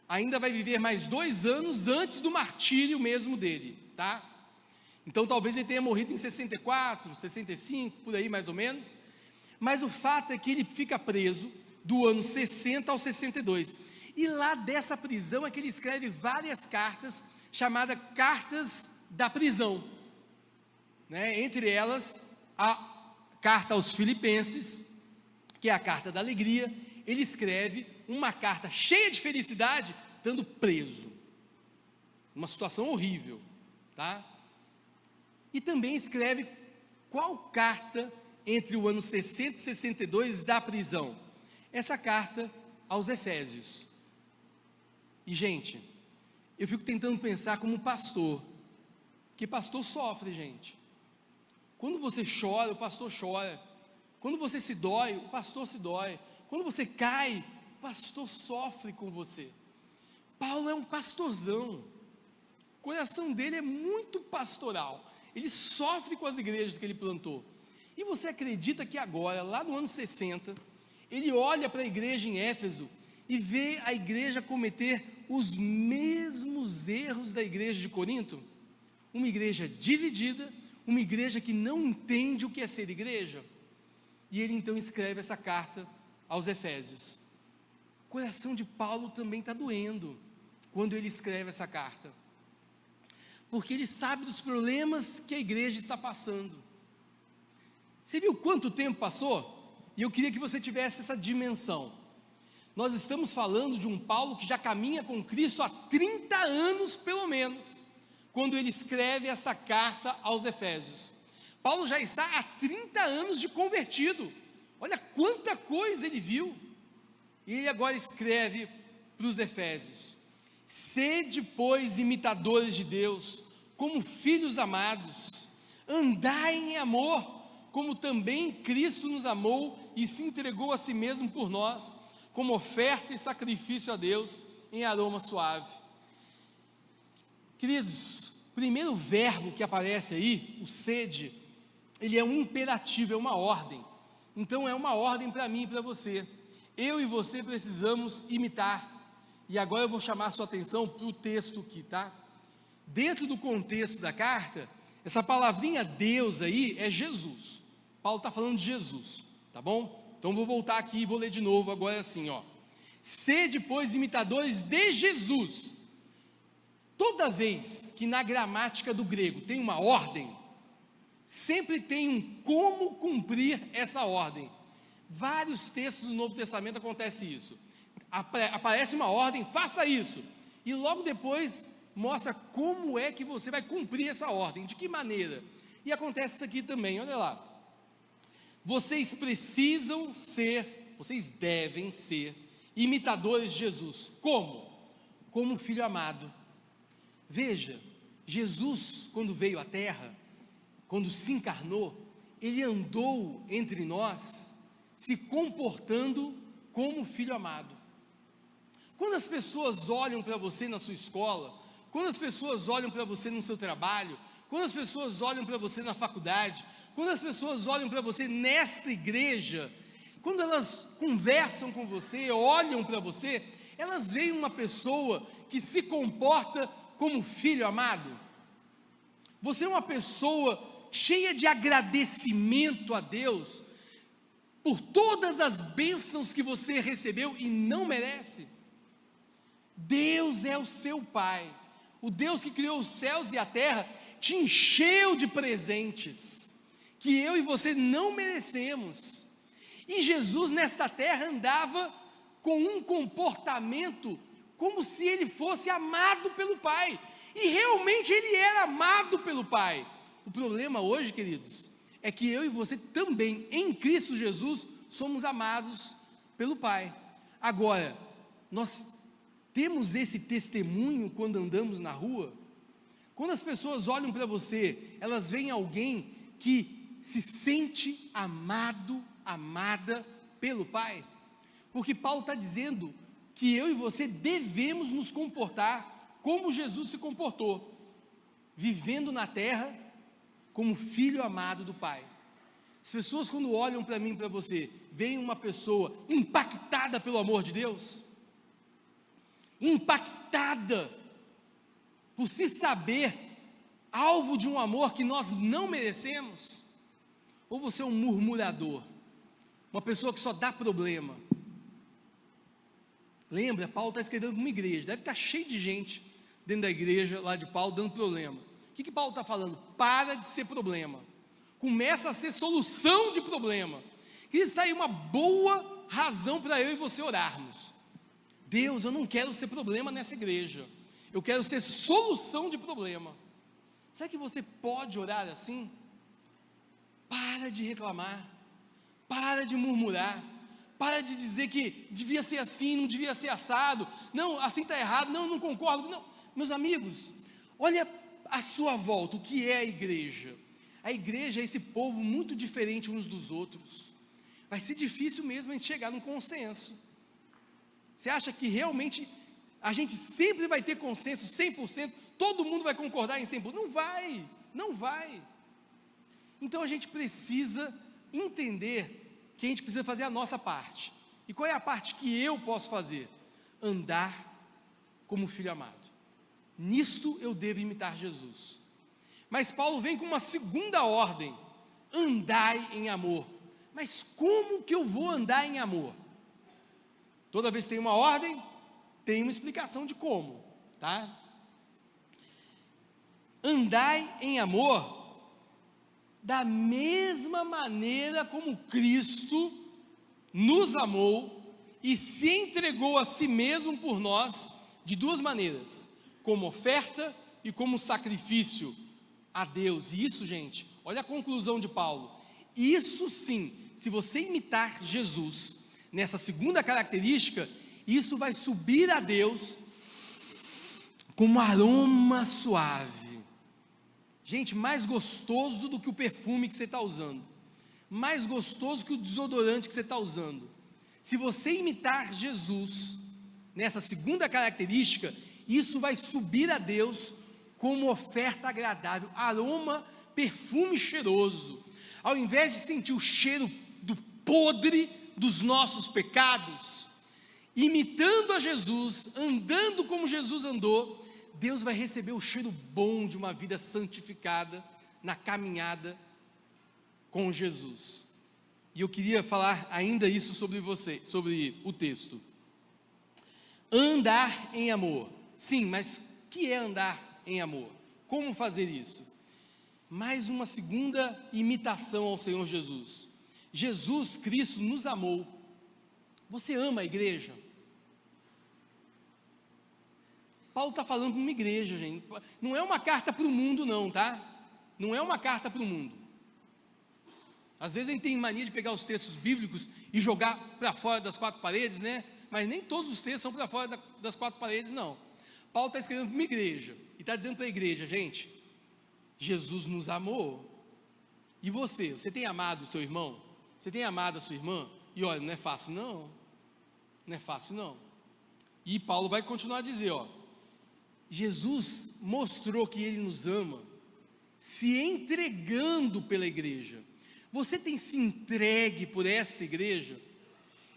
ainda vai viver mais 2 anos antes do martírio mesmo dele, tá? Então talvez ele tenha morrido em 64, 65, por aí mais ou menos, mas o fato é que ele fica preso do ano 60 ao 62, e lá dessa prisão é que ele escreve várias cartas, chamadas cartas da prisão, né? Entre elas, a carta aos Filipenses, que é a carta da alegria. Ele escreve uma carta cheia de felicidade, estando preso, uma situação horrível, tá? E também escreve qual carta entre o ano 60 e 62 da prisão? Essa carta aos Efésios. E gente, eu fico tentando pensar como pastor, que pastor sofre, gente. Quando você chora, o pastor chora. Quando você se dói, o pastor se dói. Quando você cai, o pastor sofre com você. Paulo é um pastorzão, o coração dele é muito pastoral, ele sofre com as igrejas que ele plantou. E você acredita que agora, lá no ano 60, ele olha para a igreja em Éfeso e vê a igreja cometer os mesmos erros da igreja de Corinto? Uma igreja dividida, uma igreja que não entende o que é ser igreja. E ele então escreve essa carta aos Efésios. O coração de Paulo também está doendo quando ele escreve essa carta, porque ele sabe dos problemas que a igreja está passando. Você viu quanto tempo passou? E eu queria que você tivesse essa dimensão. Nós estamos falando de um Paulo que já caminha com Cristo há 30 anos pelo menos, quando ele escreve esta carta aos Efésios. Paulo já está há 30 anos de convertido, olha quanta coisa ele viu, e ele agora escreve para os Efésios: sede, pois, imitadores de Deus, como filhos amados. Andai em amor, como também Cristo nos amou e se entregou a si mesmo por nós, como oferta e sacrifício a Deus em aroma suave. Queridos, o primeiro verbo que aparece aí, o sede, ele é um imperativo, é uma ordem. Então é uma ordem para mim e para você. Eu e você precisamos imitar. E agora eu vou chamar a sua atenção para o texto aqui, tá? Dentro do contexto da carta, essa palavrinha Deus aí é Jesus. Paulo está falando de Jesus, tá bom? Então vou voltar aqui e vou ler de novo agora assim, ó. Sede, pois, imitadores de Jesus. Toda vez que na gramática do grego tem uma ordem, sempre tem um como cumprir essa ordem. Vários textos do Novo Testamento acontece isso. Aparece uma ordem, faça isso. E logo depois mostra como é que você vai cumprir essa ordem, de que maneira. E acontece isso aqui também, olha lá. Vocês precisam ser, vocês devem ser imitadores de Jesus. Como? Como filho amado. Veja, Jesus, quando veio à terra, quando se encarnou, ele andou entre nós, se comportando como filho amado. Quando as pessoas olham para você na sua escola, quando as pessoas olham para você no seu trabalho, quando as pessoas olham para você na faculdade, quando as pessoas olham para você nesta igreja, quando elas conversam com você, olham para você, elas veem uma pessoa que se comporta como filho amado. Você é uma pessoa cheia de agradecimento a Deus por todas as bênçãos que você recebeu e não merece. Deus é o seu Pai, o Deus que criou os céus e a terra, te encheu de presentes que eu e você não merecemos. E Jesus nesta terra andava com um comportamento como se ele fosse amado pelo Pai, e realmente ele era amado pelo Pai. O problema hoje, queridos, é que eu e você também, em Cristo Jesus, somos amados pelo Pai. Agora, nós temos esse testemunho quando andamos na rua? Quando as pessoas olham para você, elas veem alguém que se sente amado, amada pelo Pai? Porque Paulo está dizendo que eu e você devemos nos comportar como Jesus se comportou, vivendo na terra como filho amado do Pai. As pessoas, quando olham para mim e para você, veem uma pessoa impactada pelo amor de Deus, impactada por se saber alvo de um amor que nós não merecemos, ou você é um murmurador, uma pessoa que só dá problema. Lembra, Paulo está escrevendo para uma igreja, deve estar cheio de gente dentro da igreja lá de Paulo dando problema. O que Paulo está falando? Para de ser problema, começa a ser solução de problema. Que está aí uma boa razão para eu e você orarmos. Deus, eu não quero ser problema nessa igreja, eu quero ser solução de problema. Será que você pode orar assim? Para de reclamar, para de murmurar, para de dizer que devia ser assim, não devia ser assado, não, assim está errado, não, não concordo, não. Meus amigos, olha à sua volta, o que é a igreja? A igreja é esse povo muito diferente uns dos outros. Vai ser difícil mesmo a gente chegar num consenso. Você acha que realmente a gente sempre vai ter consenso 100%, todo mundo vai concordar em 100%? Não vai, não vai. Então a gente precisa entender que a gente precisa fazer a nossa parte. E qual é a parte que eu posso fazer? Andar como filho amado. Nisto eu devo imitar Jesus. Mas Paulo vem com uma segunda ordem: andai em amor. Mas como que eu vou andar em amor? Toda vez que tem uma ordem, tem uma explicação de como, tá? Andai em amor da mesma maneira como Cristo nos amou e se entregou a si mesmo por nós, de duas maneiras: como oferta e como sacrifício a Deus. E isso, gente, olha a conclusão de Paulo. Isso sim, se você imitar Jesus nessa segunda característica, isso vai subir a Deus como aroma suave. Gente, mais gostoso do que o perfume que você está usando, mais gostoso que o desodorante que você está usando. Se você imitar Jesus, nessa segunda característica, isso vai subir a Deus como oferta agradável, aroma, perfume cheiroso. Ao invés de sentir o cheiro do podre dos nossos pecados, imitando a Jesus, andando como Jesus andou, Deus vai receber o cheiro bom de uma vida santificada na caminhada com Jesus. E eu queria falar ainda isso sobre você, sobre o texto. Andar em amor. Sim, mas o que é andar em amor? Como fazer isso? Mais uma segunda imitação ao Senhor Jesus. Jesus Cristo nos amou. Você ama a igreja? Paulo está falando para uma igreja, gente. Não é uma carta para o mundo, não, tá? Não é uma carta para o mundo. Às vezes a gente tem mania de pegar os textos bíblicos e jogar para fora das quatro paredes, né? Mas nem todos os textos são para fora das quatro paredes, não. Paulo está escrevendo para uma igreja e está dizendo para a igreja, gente, Jesus nos amou. E você tem amado o seu irmão? Você tem amado a sua irmã? E olha, não é fácil não. Não é fácil não. E Paulo vai continuar a dizer, ó, Jesus mostrou que Ele nos ama, se entregando pela igreja. Você tem se entregue por esta igreja?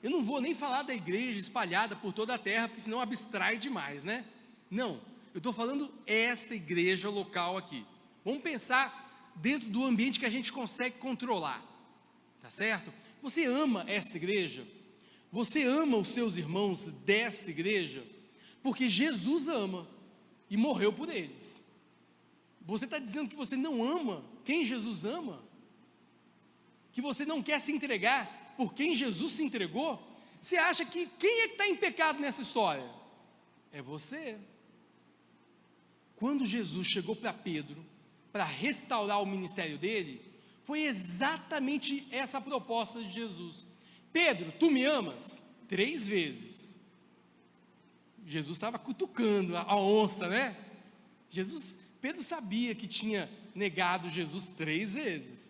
Eu não vou nem falar da igreja espalhada por toda a terra, porque senão abstrai demais, né? Não, eu estou falando esta igreja local aqui. Vamos pensar dentro do ambiente que a gente consegue controlar, tá certo? Você ama esta igreja? Você ama os seus irmãos desta igreja? Porque Jesus ama e morreu por eles. Você está dizendo que você não ama quem Jesus ama? Que você não quer se entregar por quem Jesus se entregou? Você acha que quem é que está em pecado nessa história? É você. Quando Jesus chegou para Pedro, para restaurar o ministério dele, foi exatamente essa a proposta de Jesus. Pedro, tu me amas? 3 vezes. Jesus estava cutucando a onça, né? Pedro sabia que tinha negado Jesus 3 vezes.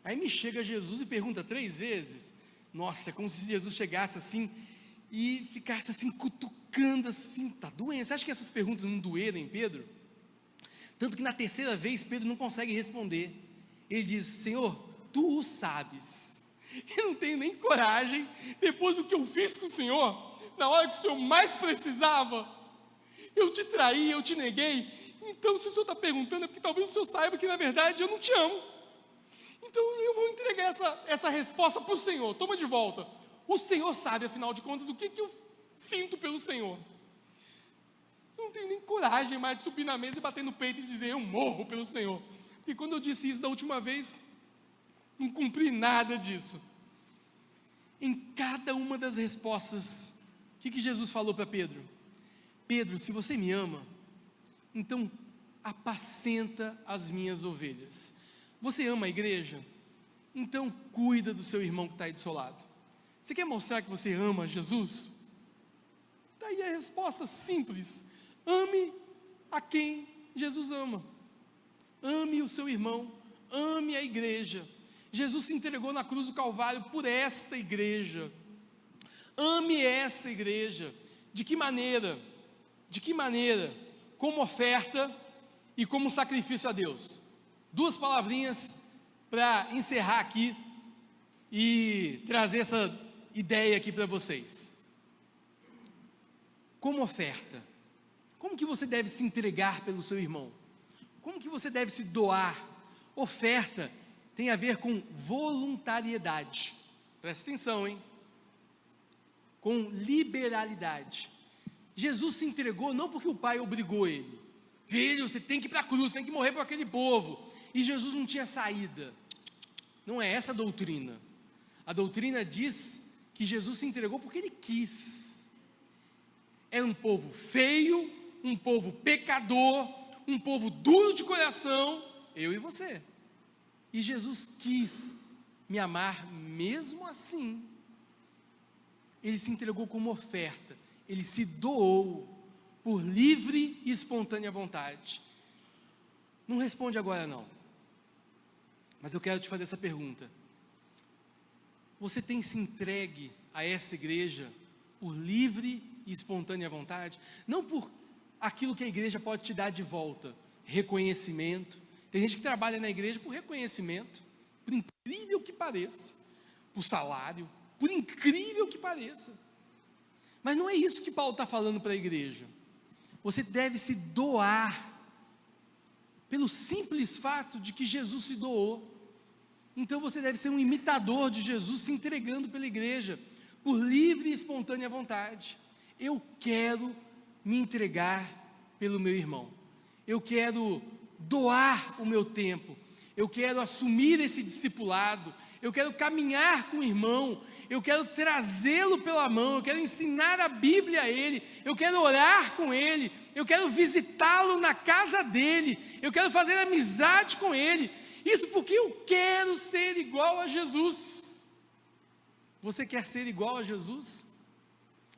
Aí me chega Jesus e pergunta 3 vezes. Nossa, é como se Jesus chegasse assim e ficasse assim cutucando assim, tá doendo. Você acha que essas perguntas não doeram em Pedro? Tanto que na 3ª vez Pedro não consegue responder. Ele diz, Senhor, tu o sabes. Eu não tenho nem coragem, depois do que eu fiz com o Senhor, na hora que o Senhor mais precisava, eu te traí, eu te neguei. Então se o Senhor está perguntando é porque talvez o Senhor saiba que na verdade eu não te amo. Então eu vou entregar essa resposta para o Senhor, toma de volta. O Senhor sabe, afinal de contas, o que eu sinto pelo Senhor. Eu não tenho nem coragem mais de subir na mesa e bater no peito e dizer, eu morro pelo Senhor. Porque quando eu disse isso da última vez, não cumpri nada disso. Em cada uma das respostas, o que Jesus falou para Pedro? Pedro, se você me ama, então apacenta as minhas ovelhas. Você ama a igreja? Então cuida do seu irmão que está aí do seu lado. Você quer mostrar que você ama Jesus? Está aí a resposta simples. Ame a quem Jesus ama. Ame o seu irmão, ame a igreja. Jesus se entregou na cruz do Calvário por esta igreja. Ame esta igreja. De que maneira? De que maneira? Como oferta e como sacrifício a Deus. 2 palavrinhas para encerrar aqui e trazer essa ideia aqui para vocês. Como oferta. Como que você deve se entregar pelo seu irmão? Como que você deve se doar? Oferta tem a ver com voluntariedade. Presta atenção, hein? Com liberalidade. Jesus se entregou não porque o Pai obrigou ele. Filho, você tem que ir para a cruz, você tem que morrer por aquele povo. E Jesus não tinha saída. Não é essa a doutrina. A doutrina diz que Jesus se entregou porque ele quis. Era um povo feio, um povo pecador, um povo duro de coração, eu e você. E Jesus quis me amar mesmo assim. Ele se entregou como oferta, ele se doou por livre e espontânea vontade. Não responde agora não. Mas eu quero te fazer essa pergunta. Você tem se entregue a esta igreja por livre e espontânea vontade? Não por aquilo que a igreja pode te dar de volta, reconhecimento. Tem gente que trabalha na igreja por reconhecimento, por incrível que pareça, por salário, por incrível que pareça. Mas não é isso que Paulo está falando para a igreja. Você deve se doar, pelo simples fato de que Jesus se doou. Então você deve ser um imitador de Jesus, se entregando pela igreja, por livre e espontânea vontade. Eu quero me entregar pelo meu irmão, eu quero doar o meu tempo, eu quero assumir esse discipulado, eu quero caminhar com o irmão, eu quero trazê-lo pela mão, eu quero ensinar a Bíblia a ele, eu quero orar com ele, eu quero visitá-lo na casa dele, eu quero fazer amizade com ele. Isso porque eu quero ser igual a Jesus. Você quer ser igual a Jesus?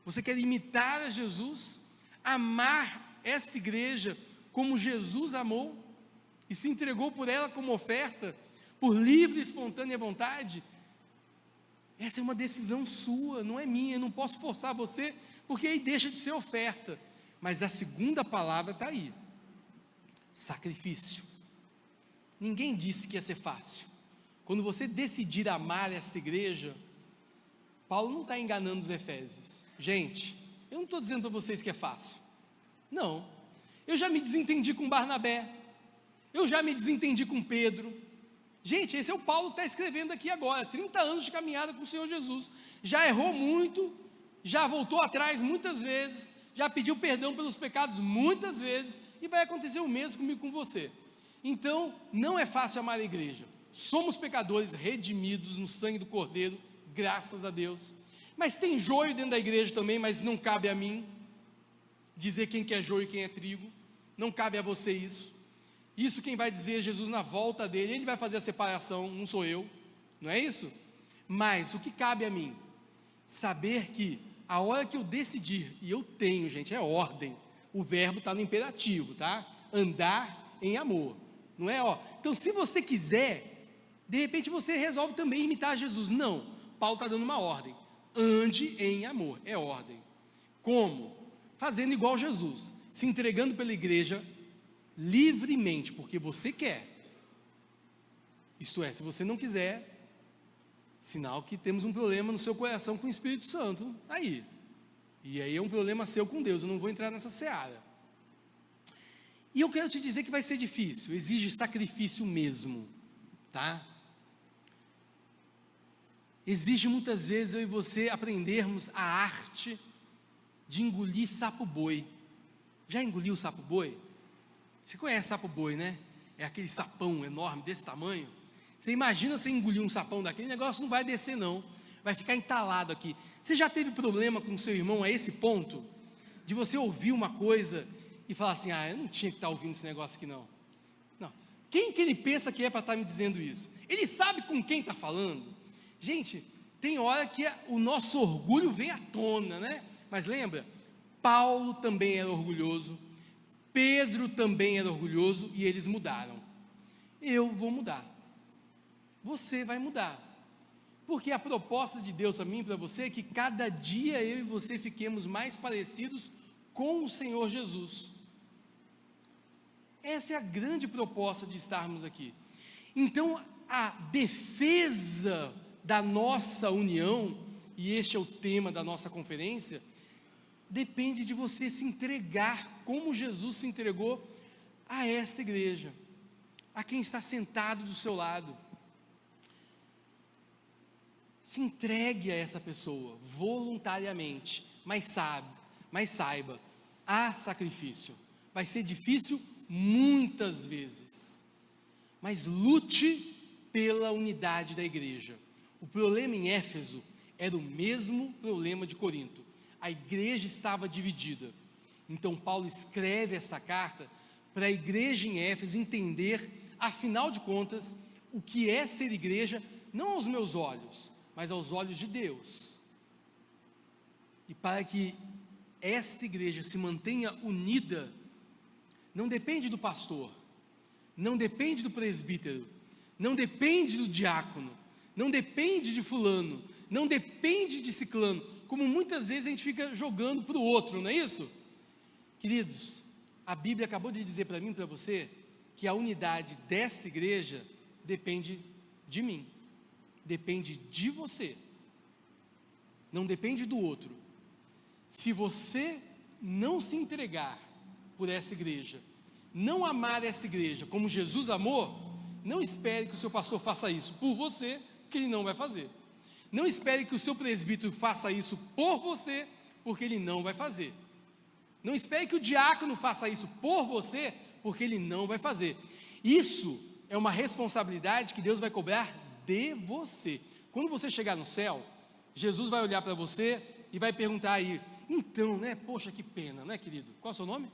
Você quer imitar a Jesus? Amar esta igreja como Jesus amou e se entregou por ela como oferta, por livre e espontânea vontade? Essa é uma decisão sua, não é minha. Eu não posso forçar você, porque aí deixa de ser oferta. Mas a segunda palavra está aí: sacrifício. Ninguém disse que ia ser fácil. Quando você decidir amar esta igreja, Paulo não está enganando os efésios. Gente, eu não estou dizendo para vocês que é fácil. Não. Eu já me desentendi com Barnabé, eu já me desentendi com Pedro. Gente, esse é o Paulo que está escrevendo aqui agora, 30 anos de caminhada com o Senhor Jesus, já errou muito, já voltou atrás muitas vezes, já pediu perdão pelos pecados muitas vezes, e vai acontecer o mesmo comigo, com você. Então, não é fácil amar a igreja, somos pecadores redimidos no sangue do Cordeiro, graças a Deus, mas tem joio dentro da igreja também, mas não cabe a mim dizer quem que é joio e quem é trigo, não cabe a você isso. Isso quem vai dizer é Jesus na volta dele, ele vai fazer a separação, não sou eu, não é isso? Mas o que cabe a mim? Saber que a hora que eu decidir, e eu tenho, gente, é ordem, o verbo está no imperativo, tá? Andar em amor, não é? Então se você quiser, de repente você resolve também imitar Jesus. Não, Paulo está dando uma ordem: ande em amor, é ordem. Como? Fazendo igual Jesus, se entregando pela igreja livremente, porque você quer. Isto é, se você não quiser, sinal que temos um problema no seu coração com o Espírito Santo, aí. E aí é um problema seu com Deus, eu não vou entrar nessa seara. E eu quero te dizer que vai ser difícil, exige sacrifício mesmo, tá? Exige muitas vezes eu e você aprendermos a arte de engolir sapo-boi. Já engoliu sapo-boi? Você conhece sapo-boi, né? É aquele sapão enorme desse tamanho. Você imagina você engolir um sapão daquele, negócio não vai descer não, vai ficar entalado aqui. Você já teve problema com o seu irmão a esse ponto? De você ouvir uma coisa e falar assim: eu não tinha que estar ouvindo esse negócio aqui não. Não. Quem que ele pensa que é para estar me dizendo isso? Ele sabe com quem está falando? Gente, tem hora que o nosso orgulho vem à tona, né? Mas lembra, Paulo também era orgulhoso, Pedro também era orgulhoso e eles mudaram. Eu vou mudar, você vai mudar, porque a proposta de Deus para mim e para você é que cada dia eu e você fiquemos mais parecidos com o Senhor Jesus. Essa é a grande proposta de estarmos aqui. Então a defesa da nossa união, e este é o tema da nossa conferência, depende de você se entregar como Jesus se entregou a esta igreja, a quem está sentado do seu lado. Se entregue a essa pessoa voluntariamente, mas saiba, há sacrifício. Vai ser difícil muitas vezes, mas lute pela unidade da igreja. O problema em Éfeso era o mesmo problema de Corinto. A igreja estava dividida. Então Paulo escreve esta carta para a igreja em Éfeso entender, afinal de contas, o que é ser igreja, não aos meus olhos, mas aos olhos de Deus. E para que esta igreja se mantenha unida, não depende do pastor, não depende do presbítero, não depende do diácono, não depende de fulano, não depende de ciclano, como muitas vezes a gente fica jogando para o outro, não é isso? Queridos, a Bíblia acabou de dizer para mim e para você, que a unidade desta igreja depende de mim, depende de você, não depende do outro. Se você não se entregar por essa igreja, não amar essa igreja como Jesus amou, não espere que o seu pastor faça isso por você, porque ele não vai fazer. Não espere que o seu presbítero faça isso por você, porque ele não vai fazer. Não espere que o diácono faça isso por você, porque ele não vai fazer. Isso é uma responsabilidade que Deus vai cobrar de você. Quando você chegar no céu, Jesus vai olhar para você e vai perguntar aí, então, né, poxa, que pena, né, querido? Qual é o seu nome?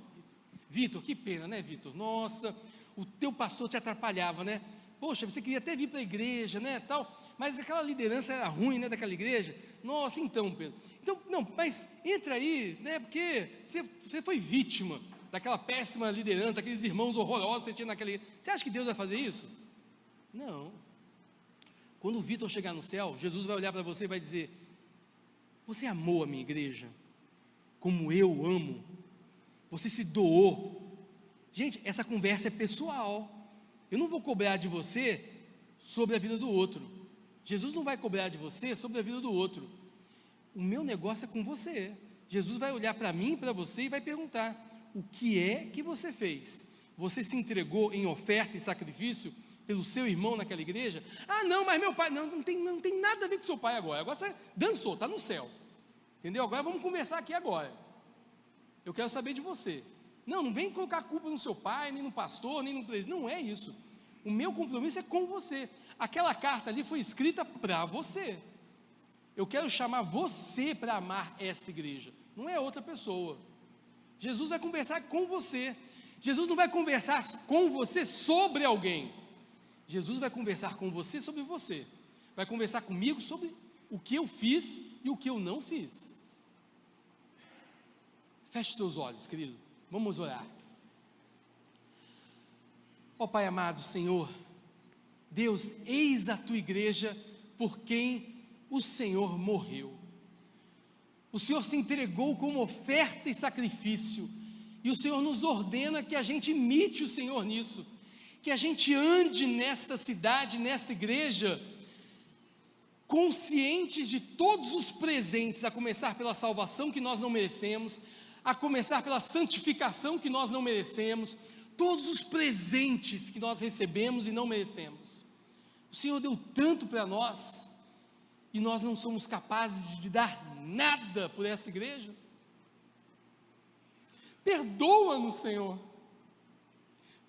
Vitor, que pena, né, Vitor? Nossa, o teu pastor te atrapalhava, né? Poxa, você queria até vir para a igreja, né, tal, mas aquela liderança era ruim, né, daquela igreja. Nossa, então, Pedro, então, não, mas entra aí, né, porque você foi vítima daquela péssima liderança, daqueles irmãos horrorosos que você tinha naquela igreja. Você acha que Deus vai fazer isso? Não. Quando o Vitor chegar no céu, Jesus vai olhar para você e vai dizer, você amou a minha igreja como eu amo? Você se doou? Gente, essa conversa é pessoal. Eu não vou cobrar de você sobre a vida do outro. Jesus não vai cobrar de você sobre a vida do outro. O meu negócio é com você. Jesus vai olhar para mim e para você e vai perguntar, o que é que você fez? Você se entregou em oferta e sacrifício pelo seu irmão naquela igreja? Ah, não, mas meu pai, não tem nada a ver com seu pai agora você dançou, está no céu, entendeu? Agora vamos conversar aqui agora, eu quero saber de você. Não vem colocar a culpa no seu pai, nem no pastor, nem no presbítero, não é isso. O meu compromisso é com você. Aquela carta ali foi escrita para você. Eu quero chamar você para amar esta igreja, não é outra pessoa. Jesus vai conversar com você. Jesus não vai conversar com você sobre alguém. Jesus vai conversar com você sobre você. Vai conversar comigo sobre o que eu fiz e o que eu não fiz. Feche seus olhos, querido. Vamos orar. Ó Pai amado, Senhor, Deus, eis a tua igreja por quem o Senhor morreu. O Senhor se entregou como oferta e sacrifício, e o Senhor nos ordena que a gente imite o Senhor nisso, que a gente ande nesta cidade, nesta igreja, conscientes de todos os presentes, a começar pela salvação que nós não merecemos, a começar pela santificação que nós não merecemos, todos os presentes que nós recebemos e não merecemos. O Senhor deu tanto para nós, e nós não somos capazes de dar nada por esta igreja. Perdoa-nos, Senhor.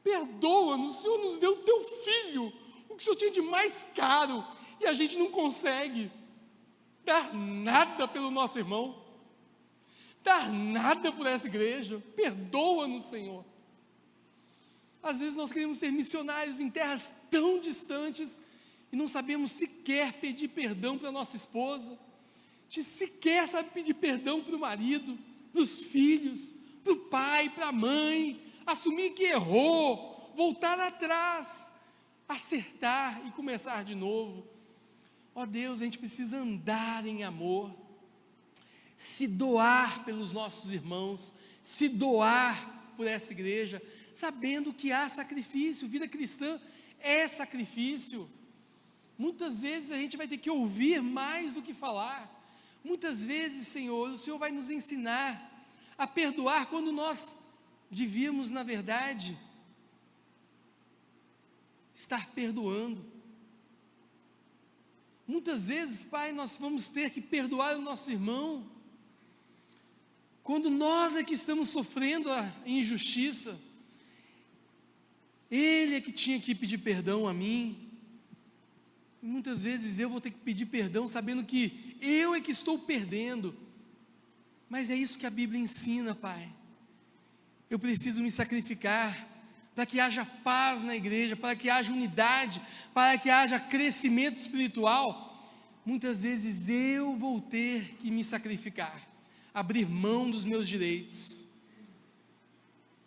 Perdoa-nos. O Senhor nos deu o teu filho, o que o Senhor tinha de mais caro, e a gente não consegue dar nada pelo nosso irmão, dar nada por essa igreja. Perdoa-nos, Senhor. Às vezes nós queremos ser missionários em terras tão distantes e não sabemos sequer pedir perdão para nossa esposa, a gente sequer sabe pedir perdão para o marido, para os filhos, para o pai, para a mãe, assumir que errou, voltar atrás, acertar e começar de novo. Ó Deus, a gente precisa andar em amor, se doar pelos nossos irmãos, se doar por essa igreja, sabendo que há sacrifício. Vida cristã é sacrifício. Muitas vezes a gente vai ter que ouvir mais do que falar. Muitas vezes, Senhor, o Senhor vai nos ensinar a perdoar quando nós devíamos, na verdade, estar perdoando. Muitas vezes, Pai, nós vamos ter que perdoar o nosso irmão, quando nós é que estamos sofrendo a injustiça. Ele é que tinha que pedir perdão a mim. E muitas vezes eu vou ter que pedir perdão sabendo que eu é que estou perdendo. Mas é isso que a Bíblia ensina, Pai. Eu preciso me sacrificar para que haja paz na igreja, para que haja unidade, para que haja crescimento espiritual. Muitas vezes eu vou ter que me sacrificar, abrir mão dos meus direitos,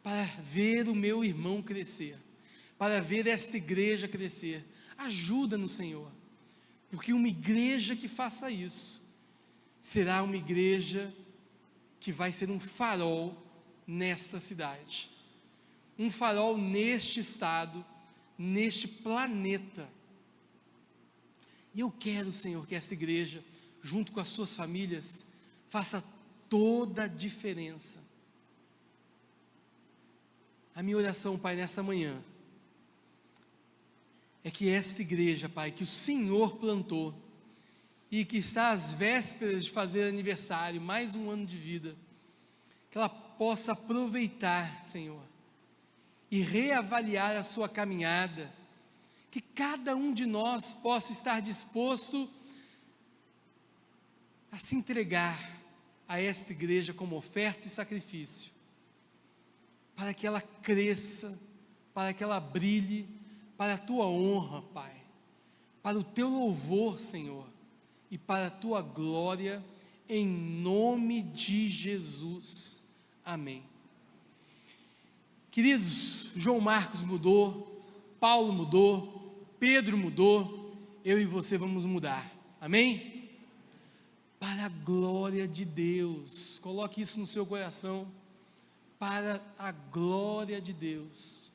para ver o meu irmão crescer, para ver esta igreja crescer. Ajuda-nos, Senhor, porque uma igreja que faça isso, será uma igreja que vai ser um farol nesta cidade, um farol neste estado, neste planeta. E eu quero, Senhor, que esta igreja, junto com as suas famílias, faça toda a diferença. A minha oração, Pai, nesta manhã, é que esta igreja, Pai, que o Senhor plantou, e que está às vésperas de fazer aniversário, mais um ano de vida, que ela possa aproveitar, Senhor, e reavaliar a sua caminhada, que cada um de nós possa estar disposto a se entregar a esta igreja como oferta e sacrifício, para que ela cresça, para que ela brilhe, para a tua honra, Pai, para o teu louvor, Senhor, e para a tua glória, em nome de Jesus, amém. Queridos, João Marcos mudou, Paulo mudou, Pedro mudou, eu e você vamos mudar, amém? Para a glória de Deus, coloque isso no seu coração, para a glória de Deus.